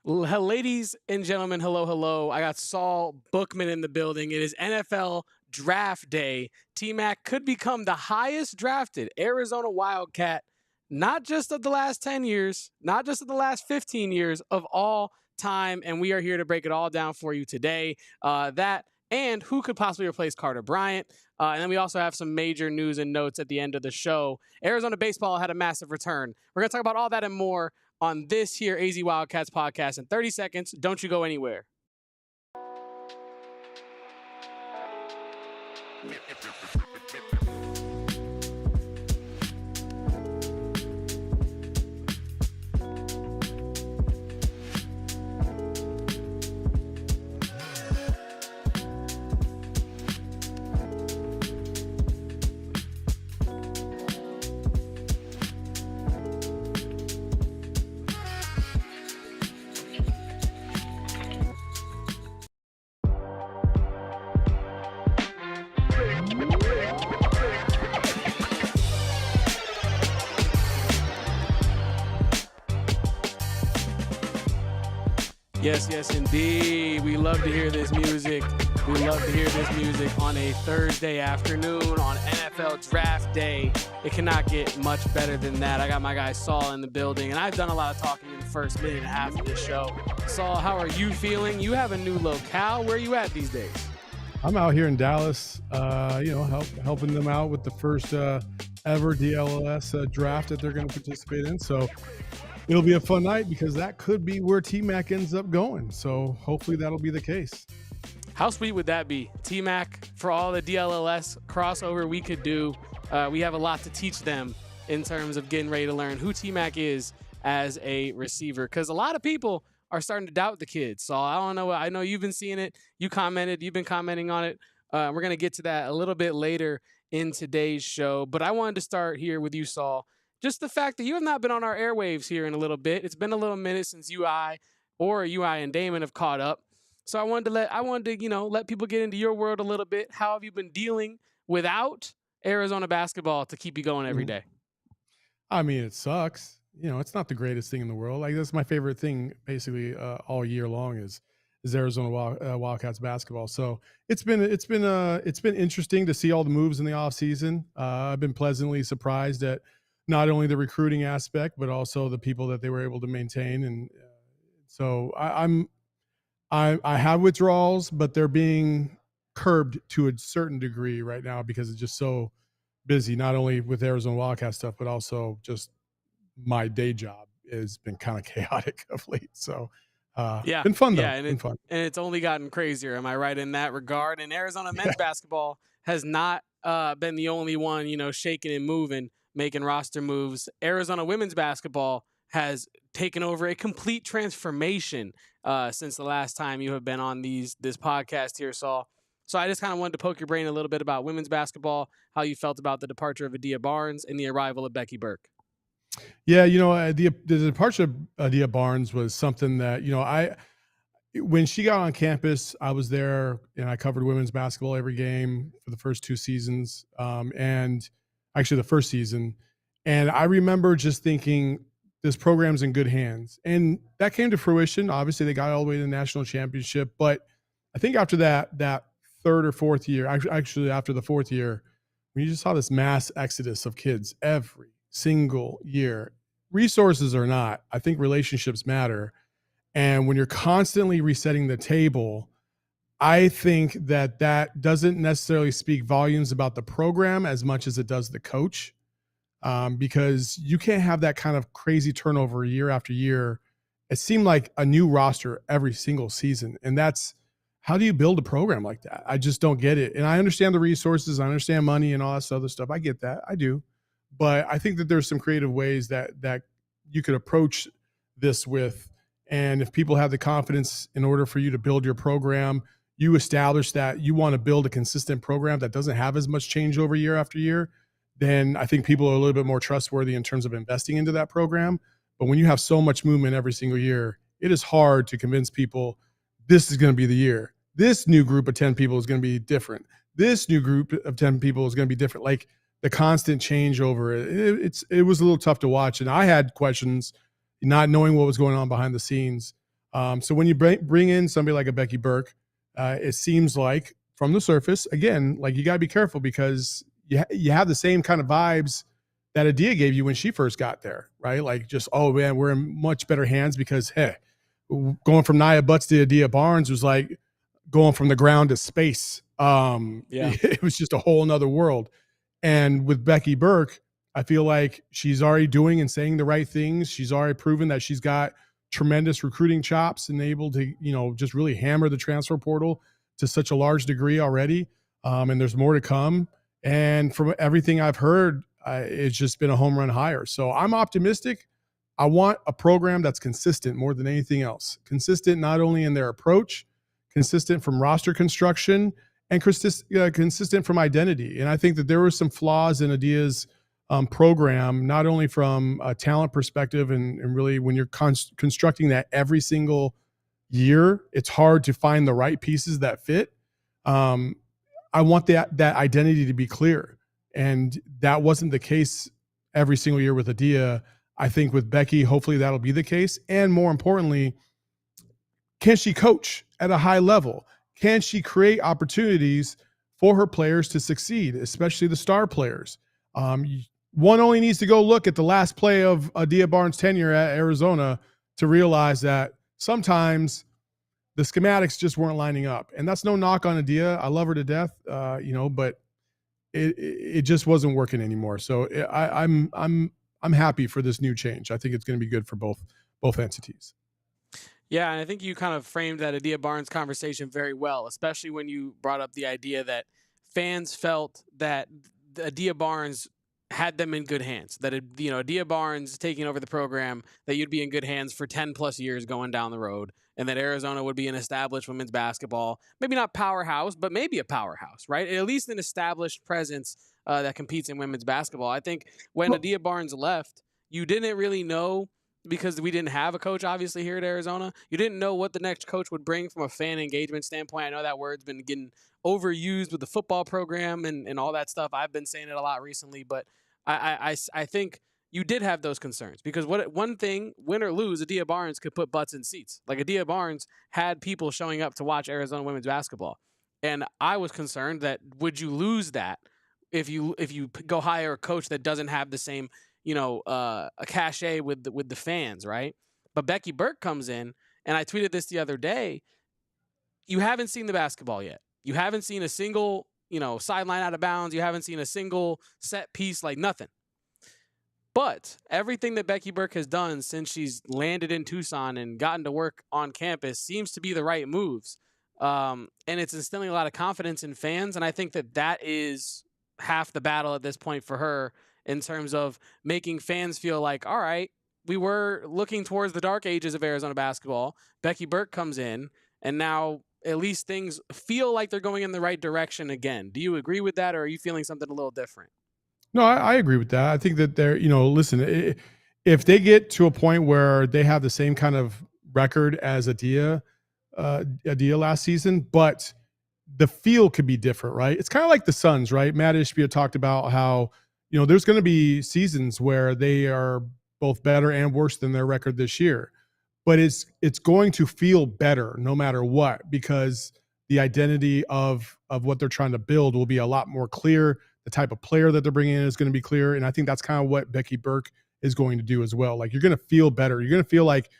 Ladies and gentlemen, hello, hello. I got Saul Bookman in the building. It is NFL draft day. T-Mac could become the highest drafted Arizona Wildcat, not just of the last 10 years, not just of the last 15 years, of all time. And we are here to break it all down for you today. That and who could possibly replace Carter Bryant. And then we also have some major news and notes at the end of the show. Arizona baseball had a massive return. We're going to talk about all that and more on this here AZ Wildcats podcast in 30 seconds. Don't you go anywhere. Yes, indeed. We love to hear this music. We love to hear this music on a Thursday afternoon on NFL Draft Day. It cannot get much better than that. I got my guy Saul in the building, and I've done a lot of talking in the first minute and a half of this show. Saul, how are you feeling? You have a new locale. Where are you at these days? I'm out here in Dallas, helping them out with the first ever DLLS draft that they're going to participate in. So it'll be a fun night because that could be where T-Mac ends up going. So hopefully that'll be the case. How sweet would that be? T-Mac, for all the DLLS crossover we could do, we have a lot to teach them in terms of getting ready to learn who T-Mac is as a receiver. Because a lot of people are starting to doubt the kid. So I don't know. I know you've been seeing it. You've been commenting on it. We're going to get to that a little bit later in today's show. But I wanted to start here with you, Saul. Just the fact that you have not been on our airwaves here in a little bit. It's been a little minute since UI and Damon have caught up. So I wanted to let people get into your world a little bit. How have you been dealing without Arizona basketball to keep you going every day? I mean, it sucks. It's not the greatest thing in the world. Like, that's my favorite thing basically all year long is Arizona Wildcats basketball. So it's been interesting to see all the moves in the offseason. I've been pleasantly surprised at not only the recruiting aspect, but also the people that they were able to maintain. And so I have withdrawals, but they're being curbed to a certain degree right now because it's just so busy, not only with Arizona Wildcat stuff, but also just my day job has been kind of chaotic of late. So been fun though. And it's only gotten crazier. Am I right in that regard? And Arizona men's basketball has not been the only one, shaking and moving, making roster moves. Arizona women's basketball has taken over a complete transformation since the last time you have been on this podcast here, Saul. So I just kind of wanted to poke your brain a little bit about women's basketball, how you felt about the departure of Alijah Barnes and the arrival of Becky Burke. Yeah, the departure of Alijah Barnes was something that, when she got on campus, I was there and I covered women's basketball every game for the first two seasons, and actually the first season. And I remember just thinking, this program's in good hands. And that came to fruition. Obviously, they got all the way to the national championship. But I think after that third or fourth year, actually after the fourth year, when you just saw this mass exodus of kids every single year, resources or not, I think relationships matter. And when you're constantly resetting the table, I think that doesn't necessarily speak volumes about the program as much as it does the coach. Because you can't have that kind of crazy turnover year after year. It seemed like a new roster every single season. And how do you build a program like that? I just don't get it. And I understand the resources. I understand money and all this other stuff. I get that. I do. But I think that there's some creative ways that you could approach this with. And if people have the confidence in order for you to build your program, you establish that you want to build a consistent program that doesn't have as much changeover year after year, then I think people are a little bit more trustworthy in terms of investing into that program. But when you have so much movement every single year, it is hard to convince people this is going to be the year. This new group of 10 people is going to be different. This new group of 10 people is going to be different. Like, the constant changeover, it was a little tough to watch. And I had questions, not knowing what was going on behind the scenes So when you bring in somebody like a Becky Burke, it seems like from the surface, again, like you got to be careful because you have the same kind of vibes that Adia gave you when she first got there, right? Like just, oh man, we're in much better hands because, hey, going from Nia Butts to Adia Barnes was like going from the ground to space. It was just a whole nother world. And with Becky Burke, I feel like she's already doing and saying the right things. She's already proven that she's got tremendous recruiting chops and able to, just really hammer the transfer portal to such a large degree already. And there's more to come. And from everything I've heard, it's just been a home run hire. So I'm optimistic. I want a program that's consistent more than anything else. Consistent not only in their approach, consistent from roster construction, and consistent from identity. And I think that there were some flaws in Adia's program, not only from a talent perspective and really when you're constructing that every single year, it's hard to find the right pieces that fit. I want that identity to be clear. And that wasn't the case every single year with Adia. I think with Becky, hopefully that'll be the case. And more importantly, can she coach at a high level? Can she create opportunities for her players to succeed, especially the star players? One only needs to go look at the last play of Adia Barnes' tenure at Arizona to realize that sometimes the schematics just weren't lining up. And that's no knock on Adia. I love her to death, but it just wasn't working anymore. So I'm happy for this new change. I think it's going to be good for both entities. Yeah, and I think you kind of framed that Adia Barnes conversation very well, especially when you brought up the idea that fans felt that Adia Barnes had them in good hands, that Adia Barnes taking over the program, that you'd be in good hands for 10 plus years going down the road, and that Arizona would be an established women's basketball, maybe not powerhouse, but maybe a powerhouse, right? At least an established presence that competes in women's basketball. I think when Adia Barnes left, you didn't really know, because we didn't have a coach, obviously, here at Arizona. You didn't know what the next coach would bring from a fan engagement standpoint. I know that word's been getting overused with the football program and all that stuff. I've been saying it a lot recently, but I think you did have those concerns because one thing, win or lose, Adia Barnes could put butts in seats. Like Adia Barnes had people showing up to watch Arizona women's basketball. And I was concerned that would you lose that if you go hire a coach that doesn't have the same a cachet with the fans, right? But Becky Burke comes in, and I tweeted this the other day. You haven't seen the basketball yet. You haven't seen a single, sideline out of bounds. You haven't seen a single set piece, like nothing. But everything that Becky Burke has done since she's landed in Tucson and gotten to work on campus seems to be the right moves. And it's instilling a lot of confidence in fans. And I think that is half the battle at this point for her, in terms of making fans feel like, all right, we were looking towards the dark ages of Arizona basketball. Becky Burke comes in, and now at least things feel like they're going in the right direction again. Do you agree with that, or are you feeling something a little different? No, I agree with that. I think that they're, listen, if they get to a point where they have the same kind of record as Adia last season, but the feel could be different, right? It's kind of like the Suns, right? Matt Ishbia talked about how, there's going to be seasons where they are both better and worse than their record this year, but it's going to feel better no matter what, because the identity of what they're trying to build will be a lot more clear. The type of player that they're bringing in is going to be clear. And I think that's kind of what Becky Burke is going to do as well. Like, you're going to feel better. You're going to feel like,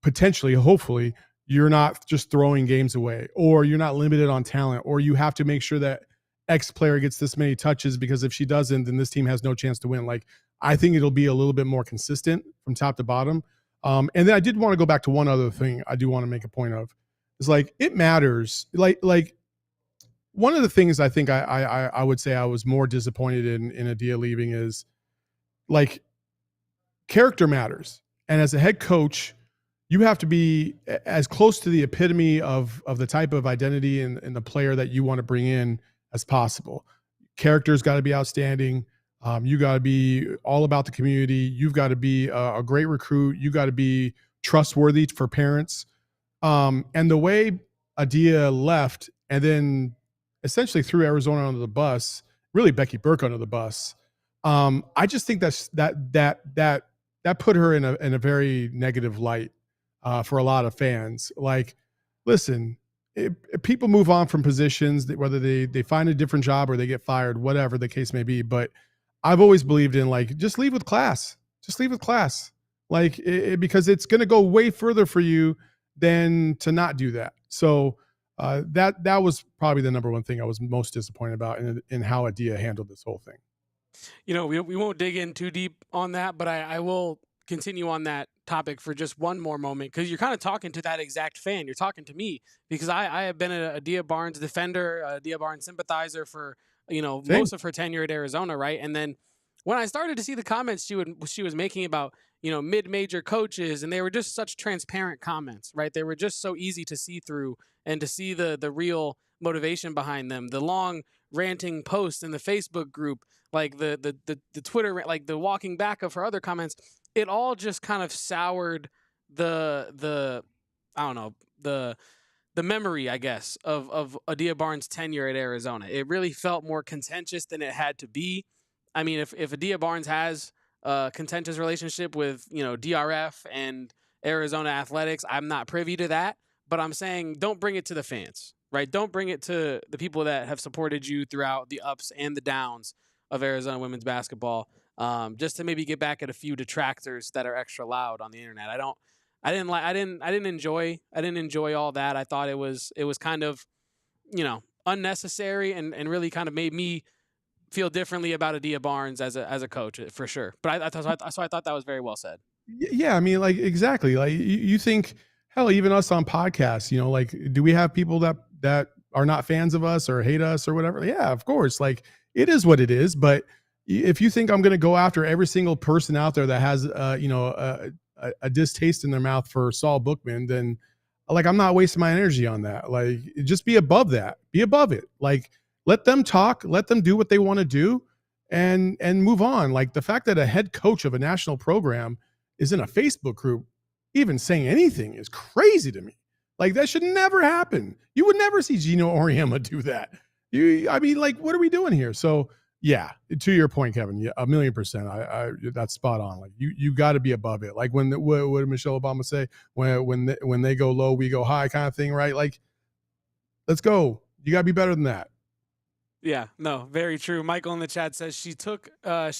potentially, hopefully, you're not just throwing games away, or you're not limited on talent, or you have to make sure that X player gets this many touches, because if she doesn't, then this team has no chance to win. Like, I think it'll be a little bit more consistent from top to bottom. And then I did want to go back to one other thing I do want to make a point of. Is like, it matters. Like one of the things I think I would say I was more disappointed in Adia leaving is, like, character matters. And as a head coach, you have to be as close to the epitome of the type of identity and the player that you want to bring in as possible. Character's got to be outstanding. You got to be all about the community. You've got to be a great recruit. You got to be trustworthy for parents. And the way Adia left and then essentially threw Arizona under the bus, really Becky Burke under the bus, I just think that put her in a very negative light. for a lot of fans. Like, listen, people move on from positions, whether they find a different job or they get fired, whatever the case may be. But I've always believed in, like, just leave with class. Just leave with class. Like, because it's going to go way further for you than to not do that. So that was probably the number one thing I was most disappointed about in how Adia handled this whole thing. You know, we won't dig in too deep on that, but I will continue on that topic for just one more moment, because you're kind of talking to that exact fan. You're talking to me, because I have been a Adia Barnes defender, a Adia Barnes sympathizer for, you know, Same. most of her tenure at Arizona, right? And then when I started to see the comments she was making about, you know, mid-major coaches, and they were just such transparent comments, right? They were just so easy to see through and to see the real motivation behind them. The long ranting posts in the Facebook group, like the Twitter, like the walking back of her other comments, it all just kind of soured the I don't know, the memory, I guess, of Adia Barnes' tenure at Arizona. It really felt more contentious than it had to be. I mean, if Adia Barnes has a contentious relationship with, you know, DRF and Arizona athletics, I'm not privy to that, but I'm saying don't bring it to the fans, right? Don't bring it to the people that have supported you throughout the ups and the downs of Arizona women's basketball, just to maybe get back at a few detractors that are extra loud on the internet. I didn't enjoy all that. I thought it was kind of, you know, unnecessary and really kind of made me feel differently about Adia Barnes as a coach, for sure. But I thought that was very well said. Yeah, I mean, like, exactly. Like, you think, hell, even us on podcasts, you know, like, do we have people that are not fans of us or hate us or whatever? Yeah, of course. Like, it is what it is. But if you think I'm going to go after every single person out there that has, you know, a distaste in their mouth for Saul Bookman, then, like, I'm not wasting my energy on that. Like, just be above that. Be above it. Like, let them talk. Let them do what they want to do, and move on. Like, the fact that a head coach of a national program is in a Facebook group even saying anything is crazy to me. Like, that should never happen. You would never see Gino Auriemma do that. I mean, like, what are we doing here? So, yeah, to your point, Kevin, yeah, 1,000,000%. I that's spot on. Like, you got to be above it. Like, what did Michelle Obama say? When they go low, we go high, kind of thing, right? Like, let's go. You got to be better than that. Yeah, no, very true. Michael in the chat says she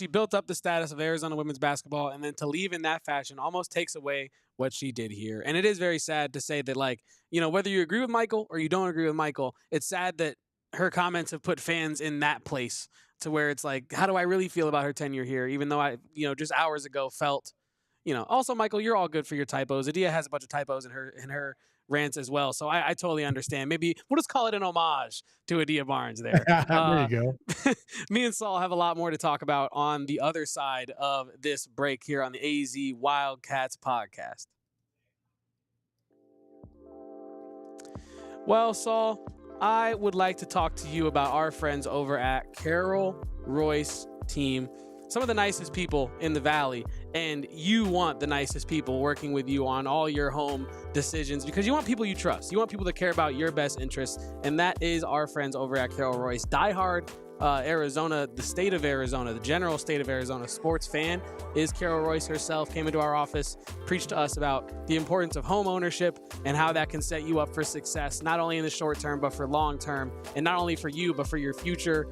built up the status of Arizona women's basketball, and then to leave in that fashion almost takes away what she did here. And it is very sad to say that, like, you know, whether you agree with Michael or you don't agree with Michael, it's sad that her comments have put fans in that place to where it's like, how do I really feel about her tenure here? Even though I, you know, just hours ago felt, you know, also, Michael, you're all good for your typos. Adia has a bunch of typos in her rants as well. So I totally understand. Maybe we'll just call it an homage to Adia Barnes there. There you go. Me and Saul have a lot more to talk about on the other side of this break here on the AZ Wildcats podcast. Well, Saul, I would like to talk to you about our friends over at Carol Royse Team. Some of the nicest people in the Valley, and you want the nicest people working with you on all your home decisions, because you want people you trust. You want people that care about your best interests, and that is our friends over at Carol Royse. Diehard Arizona, the state of Arizona, the general state of Arizona sports fan is Carol Royse herself. Came into our office, preached to us about the importance of home ownership and how that can set you up for success, not only in the short term, but for long term, and not only for you, but for your future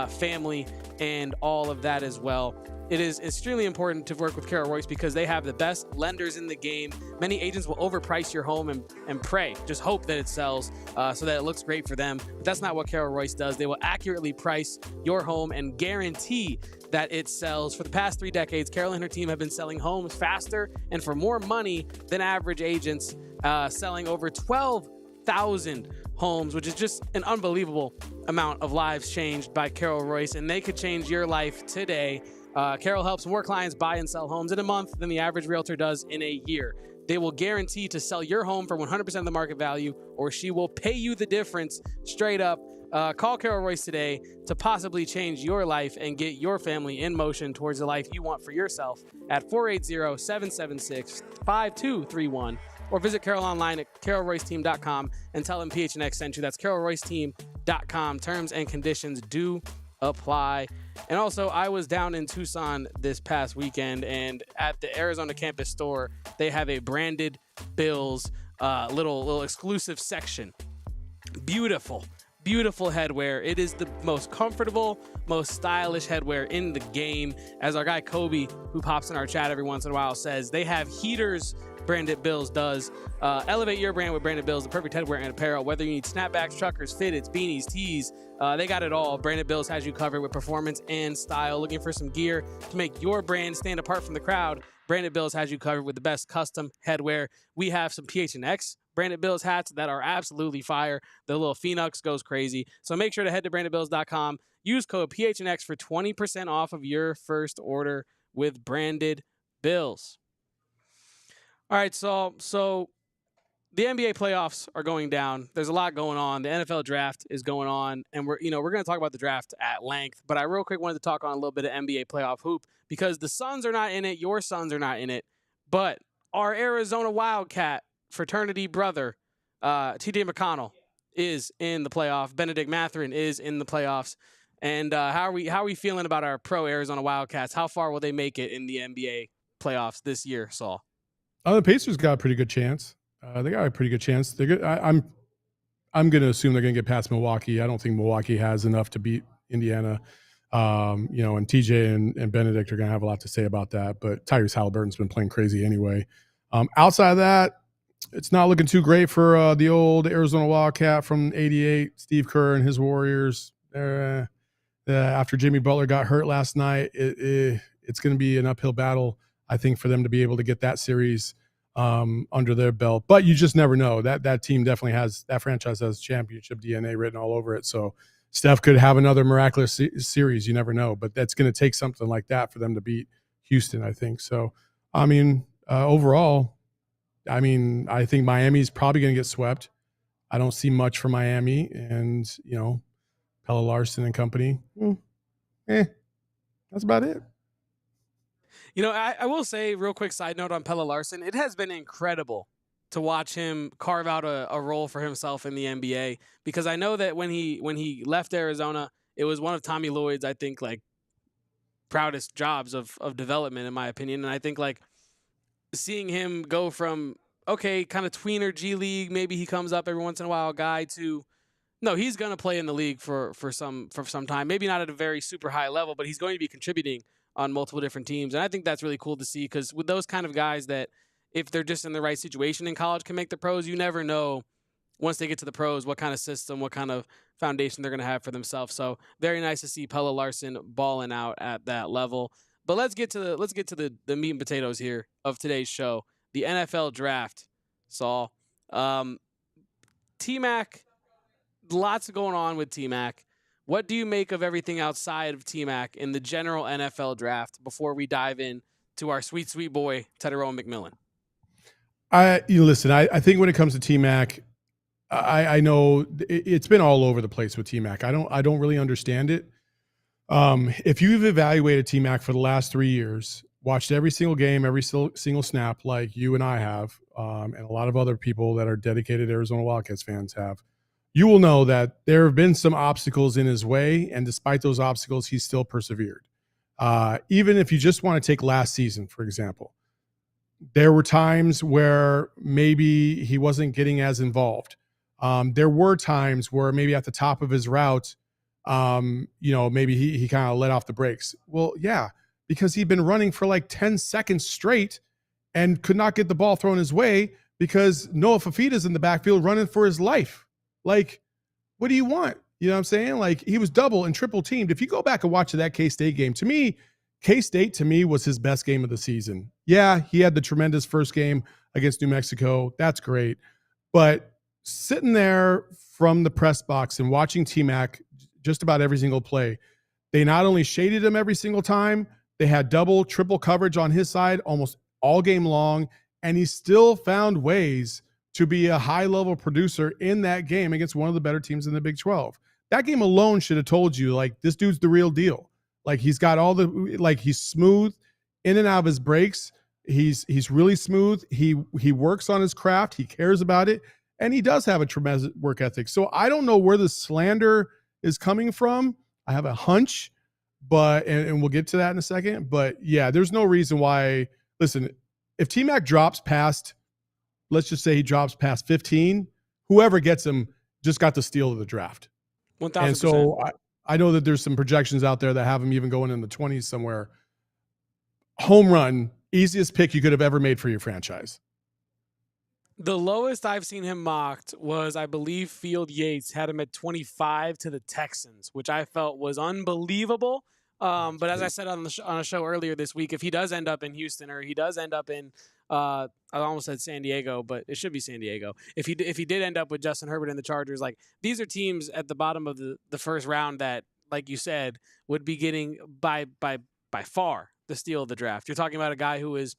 family and all of that as well. It is extremely important to work with Carol Royse because they have the best lenders in the game. Many agents will overprice your home and pray, just hope that it sells so that it looks great for them. But that's not what Carol Royse does. They will accurately price your home and guarantee that it sells. For the past 3 decades, Carol and her team have been selling homes faster and for more money than average agents, selling over 12,000 homes, which is just an unbelievable amount of lives changed by Carol Royse, and they could change your life today. Carol helps more clients buy and sell homes in a month than the average realtor does in a year. They will guarantee to sell your home for 100% of the market value, or she will pay you the difference straight up. Call Carol Royse today to possibly change your life and get your family in motion towards the life you want for yourself at 480-776-5231, or visit Carol online at carolroyseteam.com and tell them PHNX sent you. That's carolroyseteam.com. Terms and conditions do apply. And also, I was down in Tucson this past weekend, and at the Arizona campus store, they have a branded Bills little exclusive section. Beautiful headwear. It is the most comfortable, most stylish headwear in the game. As our guy Kobe, who pops in our chat every once in a while, says, they have heaters. Branded Bills does. Elevate your brand with Branded Bills, the perfect headwear and apparel. Whether you need snapbacks, truckers, fitteds, beanies, tees, they got it all. Branded Bills has you covered with performance and style. Looking for some gear to make your brand stand apart from the crowd? Branded Bills has you covered with the best custom headwear. We have some PHNX Branded Bills hats that are absolutely fire. The little Phoenix goes crazy. So make sure to head to brandedbills.com. Use code PHNX for 20% off of your first order with Branded Bills. All right, Saul. So the NBA playoffs are going down. There's a lot going on. The NFL draft is going on, and we're going to talk about the draft at length. But I real quick wanted to talk on a little bit of NBA playoff hoop because the Suns are not in it. Your Suns are not in it. But our Arizona Wildcat fraternity brother, T.J. McConnell, is in the playoff. Benedict Mathurin is in the playoffs. And how are we feeling about our pro Arizona Wildcats? How far will they make it in the NBA playoffs this year, Saul? The Pacers got a pretty good chance. They got a pretty good chance. They're good. I'm going to assume they're going to get past Milwaukee. I don't think Milwaukee has enough to beat Indiana. And TJ and Benedict are going to have a lot to say about that. But Tyrese Halliburton's been playing crazy anyway. Outside of that, it's not looking too great for the old Arizona Wildcat from '88, Steve Kerr and his Warriors. After Jimmy Butler got hurt last night, it's going to be an uphill battle, I think, for them to be able to get that series under their belt. But you just never know. That team definitely has, that franchise has championship DNA written all over it. So Steph could have another miraculous series. You never know. But that's going to take something like that for them to beat Houston, I think. So, overall, I think Miami's probably going to get swept. I don't see much for Miami. And, Pelle Larsson and company, that's about it. I will say, real quick side note on Pelle Larsson, it has been incredible to watch him carve out a role for himself in the NBA, because I know that when he left Arizona, it was one of Tommy Lloyd's, I think, like, proudest jobs of development, in my opinion. And I think, like, seeing him go from, okay, kind of tweener G League, maybe he comes up every once in a while guy, to, no, he's going to play in the league for some time. Maybe not at a very super high level, but he's going to be contributing on multiple different teams. And I think that's really cool to see, because with those kind of guys that, if they're just in the right situation in college, can make the pros, you never know once they get to the pros what kind of system, what kind of foundation they're going to have for themselves. So very nice to see Pelle Larsson balling out at that level. But let's get to the meat and potatoes here of today's show, the NFL draft, Saul. T-Mac, lots going on with T-Mac. What do you make of everything outside of T-Mac in the general NFL draft before we dive in to our sweet, sweet boy, Tetairoa McMillan? Listen, I think when it comes to T-Mac, I know it's been all over the place with T-Mac. I don't really understand it. If you've evaluated T-Mac for the last 3 years, watched every single game, every single snap, like you and I have, and a lot of other people that are dedicated Arizona Wildcats fans have, you will know that there have been some obstacles in his way, and despite those obstacles, he's still persevered. Even if you just want to take last season, for example, there were times where maybe he wasn't getting as involved. There were times where maybe at the top of his route, maybe he kind of let off the brakes. Well, yeah, because he'd been running for like 10 seconds straight and could not get the ball thrown his way because Noah Fafita's in the backfield running for his life. Like, what do you want? You know what I'm saying? Like, he was double and triple teamed. If you go back and watch that K-State game, to me, K-State to me was his best game of the season. Yeah, he had the tremendous first game against New Mexico. That's great. But sitting there from the press box and watching T-Mac just about every single play, they not only shaded him every single time, they had double, triple coverage on his side almost all game long, and he still found ways to be a high-level producer in that game against one of the better teams in the Big 12. That game alone should have told you, like, this dude's the real deal. Like, he's got all the, like, he's smooth in and out of his breaks. He's really smooth. He works on his craft. He cares about it. And he does have a tremendous work ethic. So I don't know where the slander is coming from. I have a hunch, but, and we'll get to that in a second. But yeah, there's no reason why, listen, if T-Mac drops past, let's just say he drops past 15, whoever gets him just got the steal of the draft. 1,000%. And so I know that there's some projections out there that have him even going in the 20s somewhere. Home run, easiest pick you could have ever made for your franchise. The lowest I've seen him mocked was, I believe, Field Yates had him at 25 to the Texans, which I felt was unbelievable. But as I said on a show earlier this week, if he does end up in Houston, or he does end up in, I almost said San Diego, but it should be San Diego. If he did end up with Justin Herbert and the Chargers, like, these are teams at the bottom of the first round that, like you said, would be getting by far the steal of the draft. You're talking about a guy who is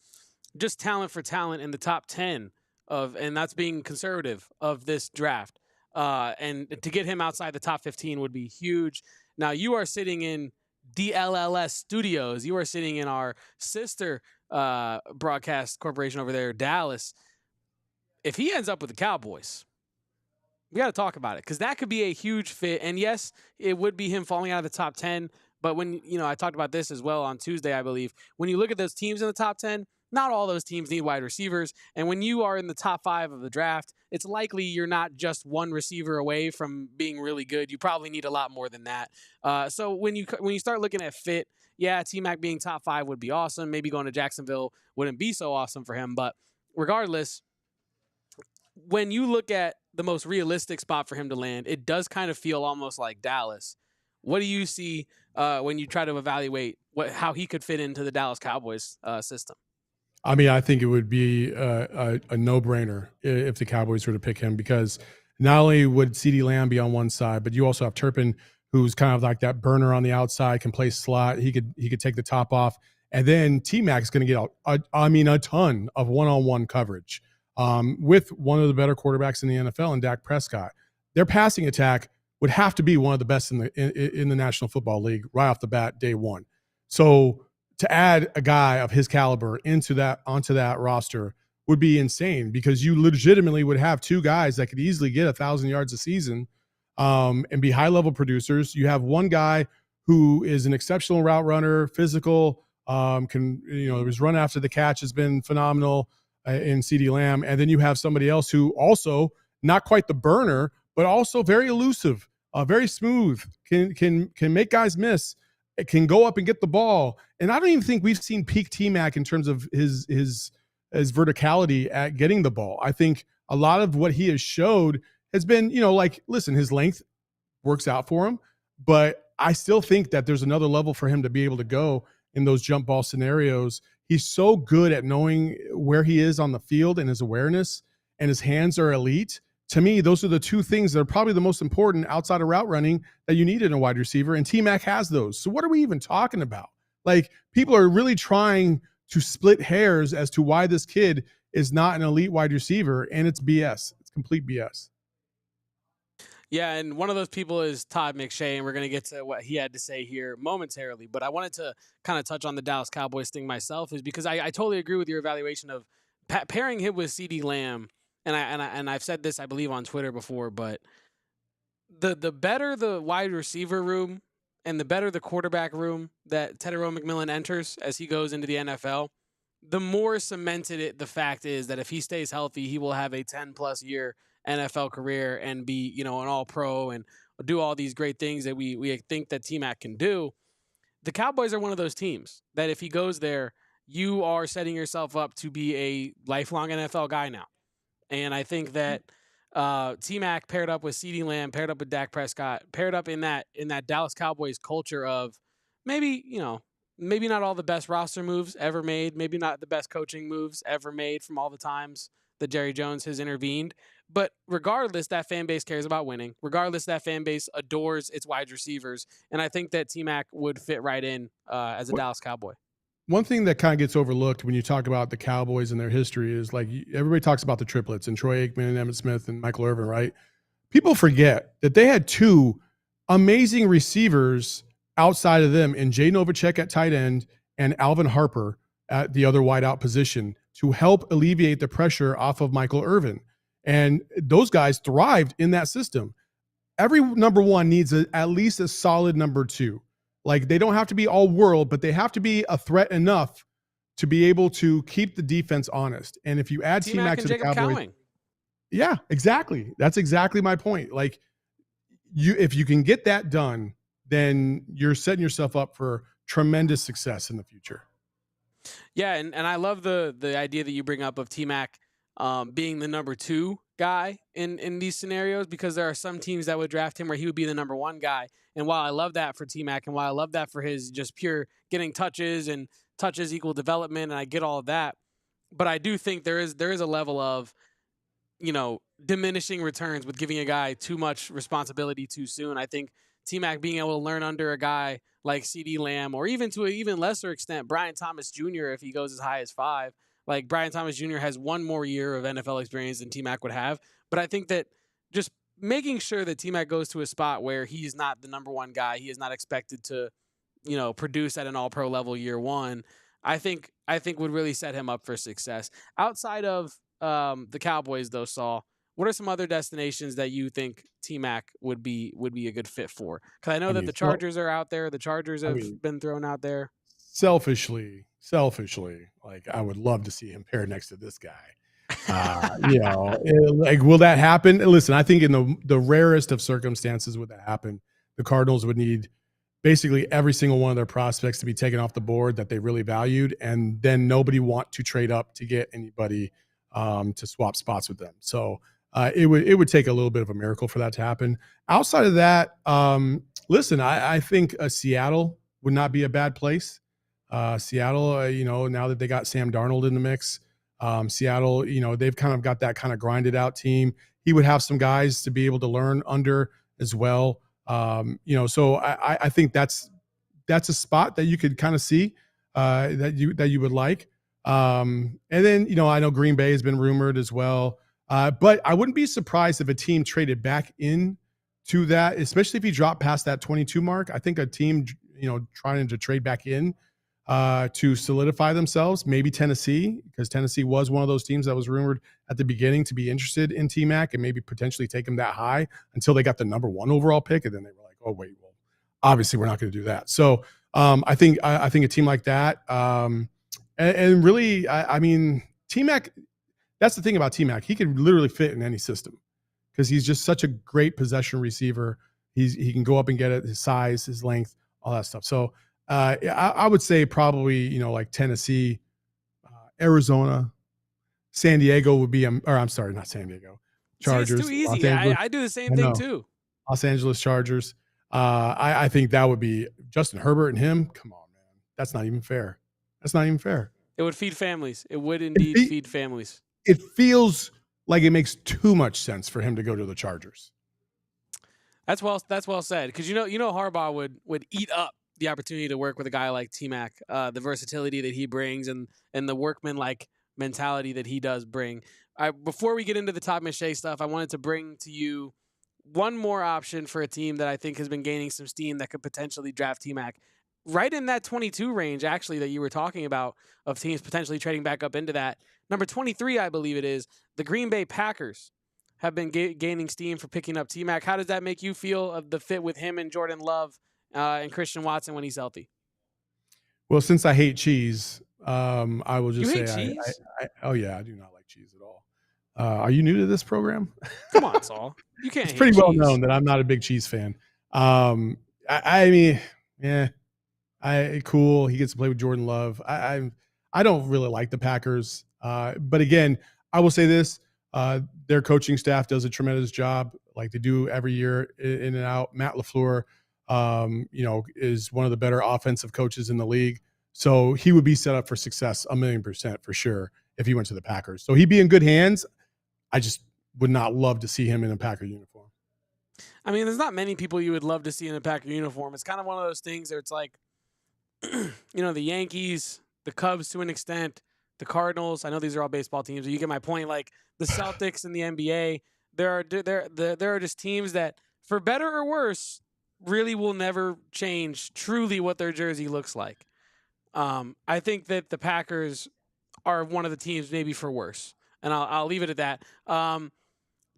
just talent for talent in the top 10 and that's being conservative, of this draft. And to get him outside the top 15 would be huge. Now, you are sitting in DLLS Studios. You are sitting in our sister broadcast corporation over there, Dallas. If he ends up with the Cowboys, we got to talk about it, because that could be a huge fit. And yes, it would be him falling out of the top 10. But when, I talked about this as well on Tuesday, I believe, when you look at those teams in the top 10, not all those teams need wide receivers. And when you are in the top 5 of the draft, it's likely you're not just one receiver away from being really good. You probably need a lot more than that. So when you start looking at fit, yeah, T-Mac being top 5 would be awesome. Maybe going to Jacksonville wouldn't be so awesome for him. But regardless, when you look at the most realistic spot for him to land, it does kind of feel almost like Dallas. What do you see when you try to evaluate how he could fit into the Dallas Cowboys system? I mean, I think it would be a no-brainer if the Cowboys were to pick him, because not only would CeeDee Lamb be on one side, but you also have Turpin, who's kind of like that burner on the outside, can play slot. He could take the top off. And then T-Mac is going to get a ton of one-on-one coverage with one of the better quarterbacks in the NFL, in Dak Prescott. Their passing attack would have to be one of the best in the National Football League right off the bat, day one. So to add a guy of his caliber onto that roster would be insane, because you legitimately would have 2 guys that could easily get 1,000 yards a season and be high-level producers. You have one guy who is an exceptional route runner, physical, his run after the catch has been phenomenal in CeeDee Lamb. And then you have somebody else who also, not quite the burner, but also very elusive, very smooth, can make guys miss, can go up and get the ball. And I don't even think we've seen peak T-Mac in terms of his verticality at getting the ball. I think a lot of what he has showed has been, listen, his length works out for him, but I still think that there's another level for him to be able to go in those jump ball scenarios. He's so good at knowing where he is on the field, and his awareness, and his hands are elite. To me, those are the 2 things that are probably the most important outside of route running that you need in a wide receiver, and T-Mac has those. So what are we even talking about? Like, people are really trying to split hairs as to why this kid is not an elite wide receiver, and it's BS. It's complete BS. Yeah, and one of those people is Todd McShay, and we're going to get to what he had to say here momentarily. But I wanted to kind of touch on the Dallas Cowboys thing myself, is because I totally agree with your evaluation of pairing him with CeeDee Lamb. And I've said this, I believe, on Twitter before, but the better the wide receiver room and the better the quarterback room that Tetairoa McMillan enters as he goes into the NFL, the more cemented the fact is that if he stays healthy, he will have a 10-plus year NFL career and be, an all-pro and do all these great things that we think that T-Mac can do. The Cowboys are one of those teams that if he goes there, you are setting yourself up to be a lifelong NFL guy now. And I think that T-Mac paired up with CeeDee Lamb, paired up with Dak Prescott, paired up in that Dallas Cowboys culture of maybe not all the best roster moves ever made, maybe not the best coaching moves ever made from all the times that Jerry Jones has intervened. But regardless, that fan base cares about winning. Regardless, that fan base adores its wide receivers. And I think that T-Mac would fit right in as a Dallas Cowboy. One thing that kind of gets overlooked when you talk about the Cowboys and their history is, like, everybody talks about the triplets and Troy Aikman and Emmitt Smith and Michael Irvin, right? People forget that they had 2 amazing receivers outside of them in Jay Novacek at tight end and Alvin Harper at the other wideout position to help alleviate the pressure off of Michael Irvin. And those guys thrived in that system. Every number 1 needs at least a solid number 2. Like, they don't have to be all world, but they have to be a threat enough to be able to keep the defense honest. And if you add T-Mac T-Mac to and the Jacob Cowboys, Cowing. yeah, exactly. That's exactly my point. Like if you can get that done, then you're setting yourself up for tremendous success in the future. Yeah, and I love the idea that you bring up of T-Mac being the number 2 guy in these scenarios, because there are some teams that would draft him where he would be the number 1 guy. And while I love that for T-Mac, and while I love that for his just pure getting touches and touches equal development, and I get all of that, but I do think there is a level of, diminishing returns with giving a guy too much responsibility too soon. I think T-Mac being able to learn under a guy like CeeDee Lamb, or even to an even lesser extent, Brian Thomas Jr., if he goes as high as 5. Like, Brian Thomas Jr. has 1 more year of NFL experience than T-Mac would have. But I think that just making sure that T-Mac goes to a spot where he's not the number 1 guy, he is not expected to, produce at an all-pro level year 1, I think would really set him up for success. Outside of the Cowboys, though, Saul, what are some other destinations that you think T-Mac would be a good fit for? Because I know that the Chargers are out there. The Chargers have been thrown out there. Selfishly, like, I would love to see him paired next to this guy. Like, will that happen? Listen, I think in the rarest of circumstances would that happen, the Cardinals would need basically every single one of their prospects to be taken off the board that they really valued, and then nobody want to trade up to get anybody to swap spots with them. So it would take a little bit of a miracle for that to happen. Outside of that, listen, I think Seattle would not be a bad place. Seattle, now that they got Sam Darnold in the mix, Seattle, they've kind of got that kind of grinded out team. He would have some guys to be able to learn under as well. So I think that's a spot that you could kind of see that you would like. And then, I know Green Bay has been rumored as well. But I wouldn't be surprised if a team traded back in to that, especially if you drop past that 22 mark. I think a team, trying to trade back in to solidify themselves, maybe Tennessee, because Tennessee was one of those teams that was rumored at the beginning to be interested in T-Mac and maybe potentially take him that high until they got the number 1 overall pick. And then they were like, oh, wait, well, obviously we're not going to do that. So I think a team like that, and really, I mean, T-Mac, that's the thing about T-Mac. He can literally fit in any system because he's just such a great possession receiver. He can go up and get it, his size, his length, all that stuff. So I would say probably, like Tennessee, Arizona, San Diego would be, or I'm sorry, not San Diego. Chargers. See, it's too easy. I do the same thing too. Los Angeles Chargers. I think that would be Justin Herbert and him. Come on, man. That's not even fair. It would feed families. It would indeed feed families. It feels like it makes too much sense for him to go to the Chargers. That's well said. Because Harbaugh would eat up the opportunity to work with a guy like T-Mac, the versatility that he brings and the workman-like mentality that he does bring. Before we get into the Todd McShay stuff, I wanted to bring to you one more option for a team that I think has been gaining some steam that could potentially draft T-Mac. Right in that 22 range, actually, that you were talking about, of teams potentially trading back up into that. Number 23, I believe it is, the Green Bay Packers have been gaining steam for picking up T-Mac. How does that make you feel of the fit with him and Jordan Love and Christian Watson when he's healthy? Well, since I hate cheese, I will just say cheese? I do not like cheese at all. Are you new to this program? Come on, Saul. You can't. It's pretty well known that I'm not a big cheese fan. I mean, yeah. Cool. He gets to play with Jordan Love. I don't really like the Packers. But again, I will say this, their coaching staff does a tremendous job like they do every year in and out. Matt LaFleur, is one of the better offensive coaches in the league. So he would be set up for success 1,000,000% for sure if he went to the Packers. So he'd be in good hands. I just would not love to see him in a Packer uniform. I mean, there's not many people you would love to see in a Packer uniform. It's kind of one of those things where it's like, the Yankees, the Cubs to an extent, the Cardinals. I know these are all baseball teams, but you get my point. Like the Celtics in the NBA, there are just teams that, for better or worse, really will never change truly what their jersey looks like. I think that the Packers are one of the teams maybe for worse, and I'll leave it at that. Todd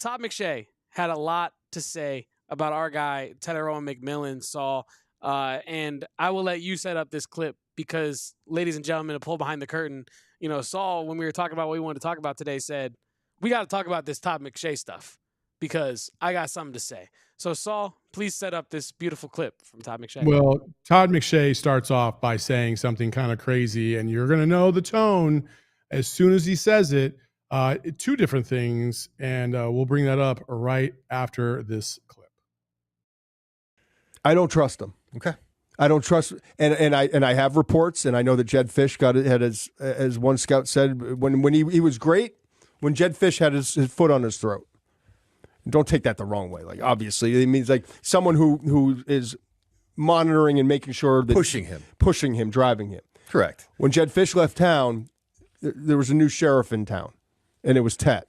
McShay had a lot to say about our guy Tetairoa McMillan, Saul. And I will let you set up this clip because, ladies and gentlemen, to pull behind the curtain, Saul, when we were talking about what we wanted to talk about today, said, we got to talk about this Todd McShay stuff because I got something to say. So, Saul, please set up this beautiful clip from Todd McShay. Well, Todd McShay starts off by saying something kind of crazy, and you're going to know the tone as soon as he says it. Two different things, and we'll bring that up right after this clip. I don't trust him. Okay. I don't trust, and I have reports, and I know that Jedd Fisch had as one scout said when he was great when Jedd Fisch had his foot on his throat. Don't take that the wrong way. Like, obviously, it means like someone who is monitoring and making sure that pushing him, driving him. Correct. When Jedd Fisch left town, there was a new sheriff in town, and it was Tet.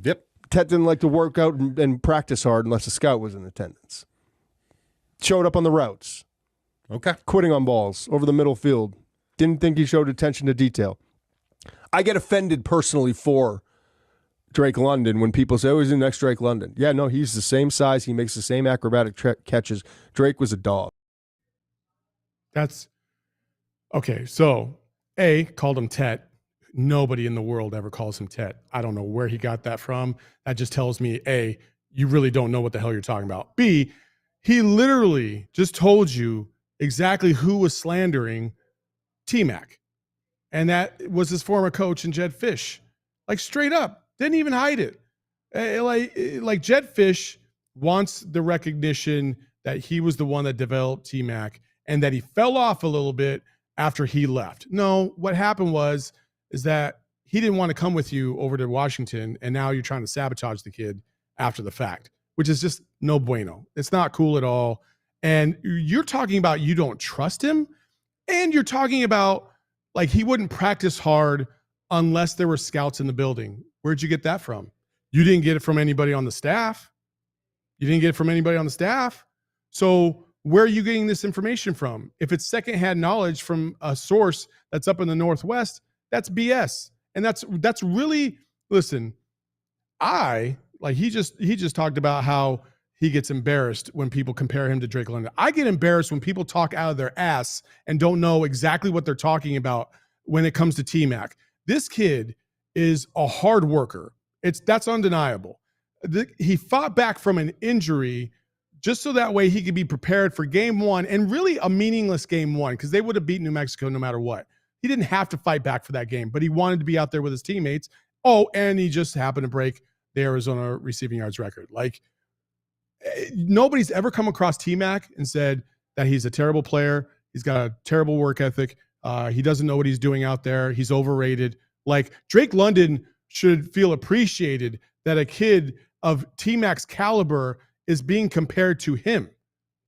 Yep. Tet didn't like to work out and practice hard unless a scout was in attendance. Showed up on the routes. Okay. Quitting on balls over the middle field. Didn't think he showed attention to detail. I get offended personally for Drake London when people say, oh, he's the next Drake London. Yeah, no, he's the same size. He makes the same acrobatic catches. Drake was a dog. That's okay. So, A, called him Tet. Nobody in the world ever calls him Tet. I don't know where he got that from. That just tells me, A, you really don't know what the hell you're talking about. B, he literally just told you exactly who was slandering T-Mac. And that was his former coach in Jedd Fisch. Like, straight up. Didn't even hide it. Like Jedd Fisch wants the recognition that he was the one that developed T-Mac and that he fell off a little bit after he left. No, what happened is that he didn't want to come with you over to Washington, and now you're trying to sabotage the kid after the fact, which is just no bueno. It's not cool at all. And you're talking about you don't trust him, and you're talking about like he wouldn't practice hard unless there were scouts in the building. Where'd you get that from? You didn't get it from anybody on the staff. So where are you getting this information from? If it's secondhand knowledge from a source that's up in the Northwest, that's BS. And that's really, listen, he just talked about how he gets embarrassed when people compare him to Drake London. I get embarrassed when people talk out of their ass and don't know exactly what they're talking about when it comes to T-Mac. This kid is a hard worker. That's undeniable. He fought back from an injury just so that way he could be prepared for game one, and really a meaningless game one because they would have beaten New Mexico no matter what. He didn't have to fight back for that game, but he wanted to be out there with his teammates. Oh, and he just happened to break the Arizona receiving yards record. Like, nobody's ever come across T-Mac and said that he's a terrible player. He's got a terrible work ethic. He doesn't know what he's doing out there. He's overrated. Like, Drake London should feel appreciated that a kid of T-Mac's caliber is being compared to him,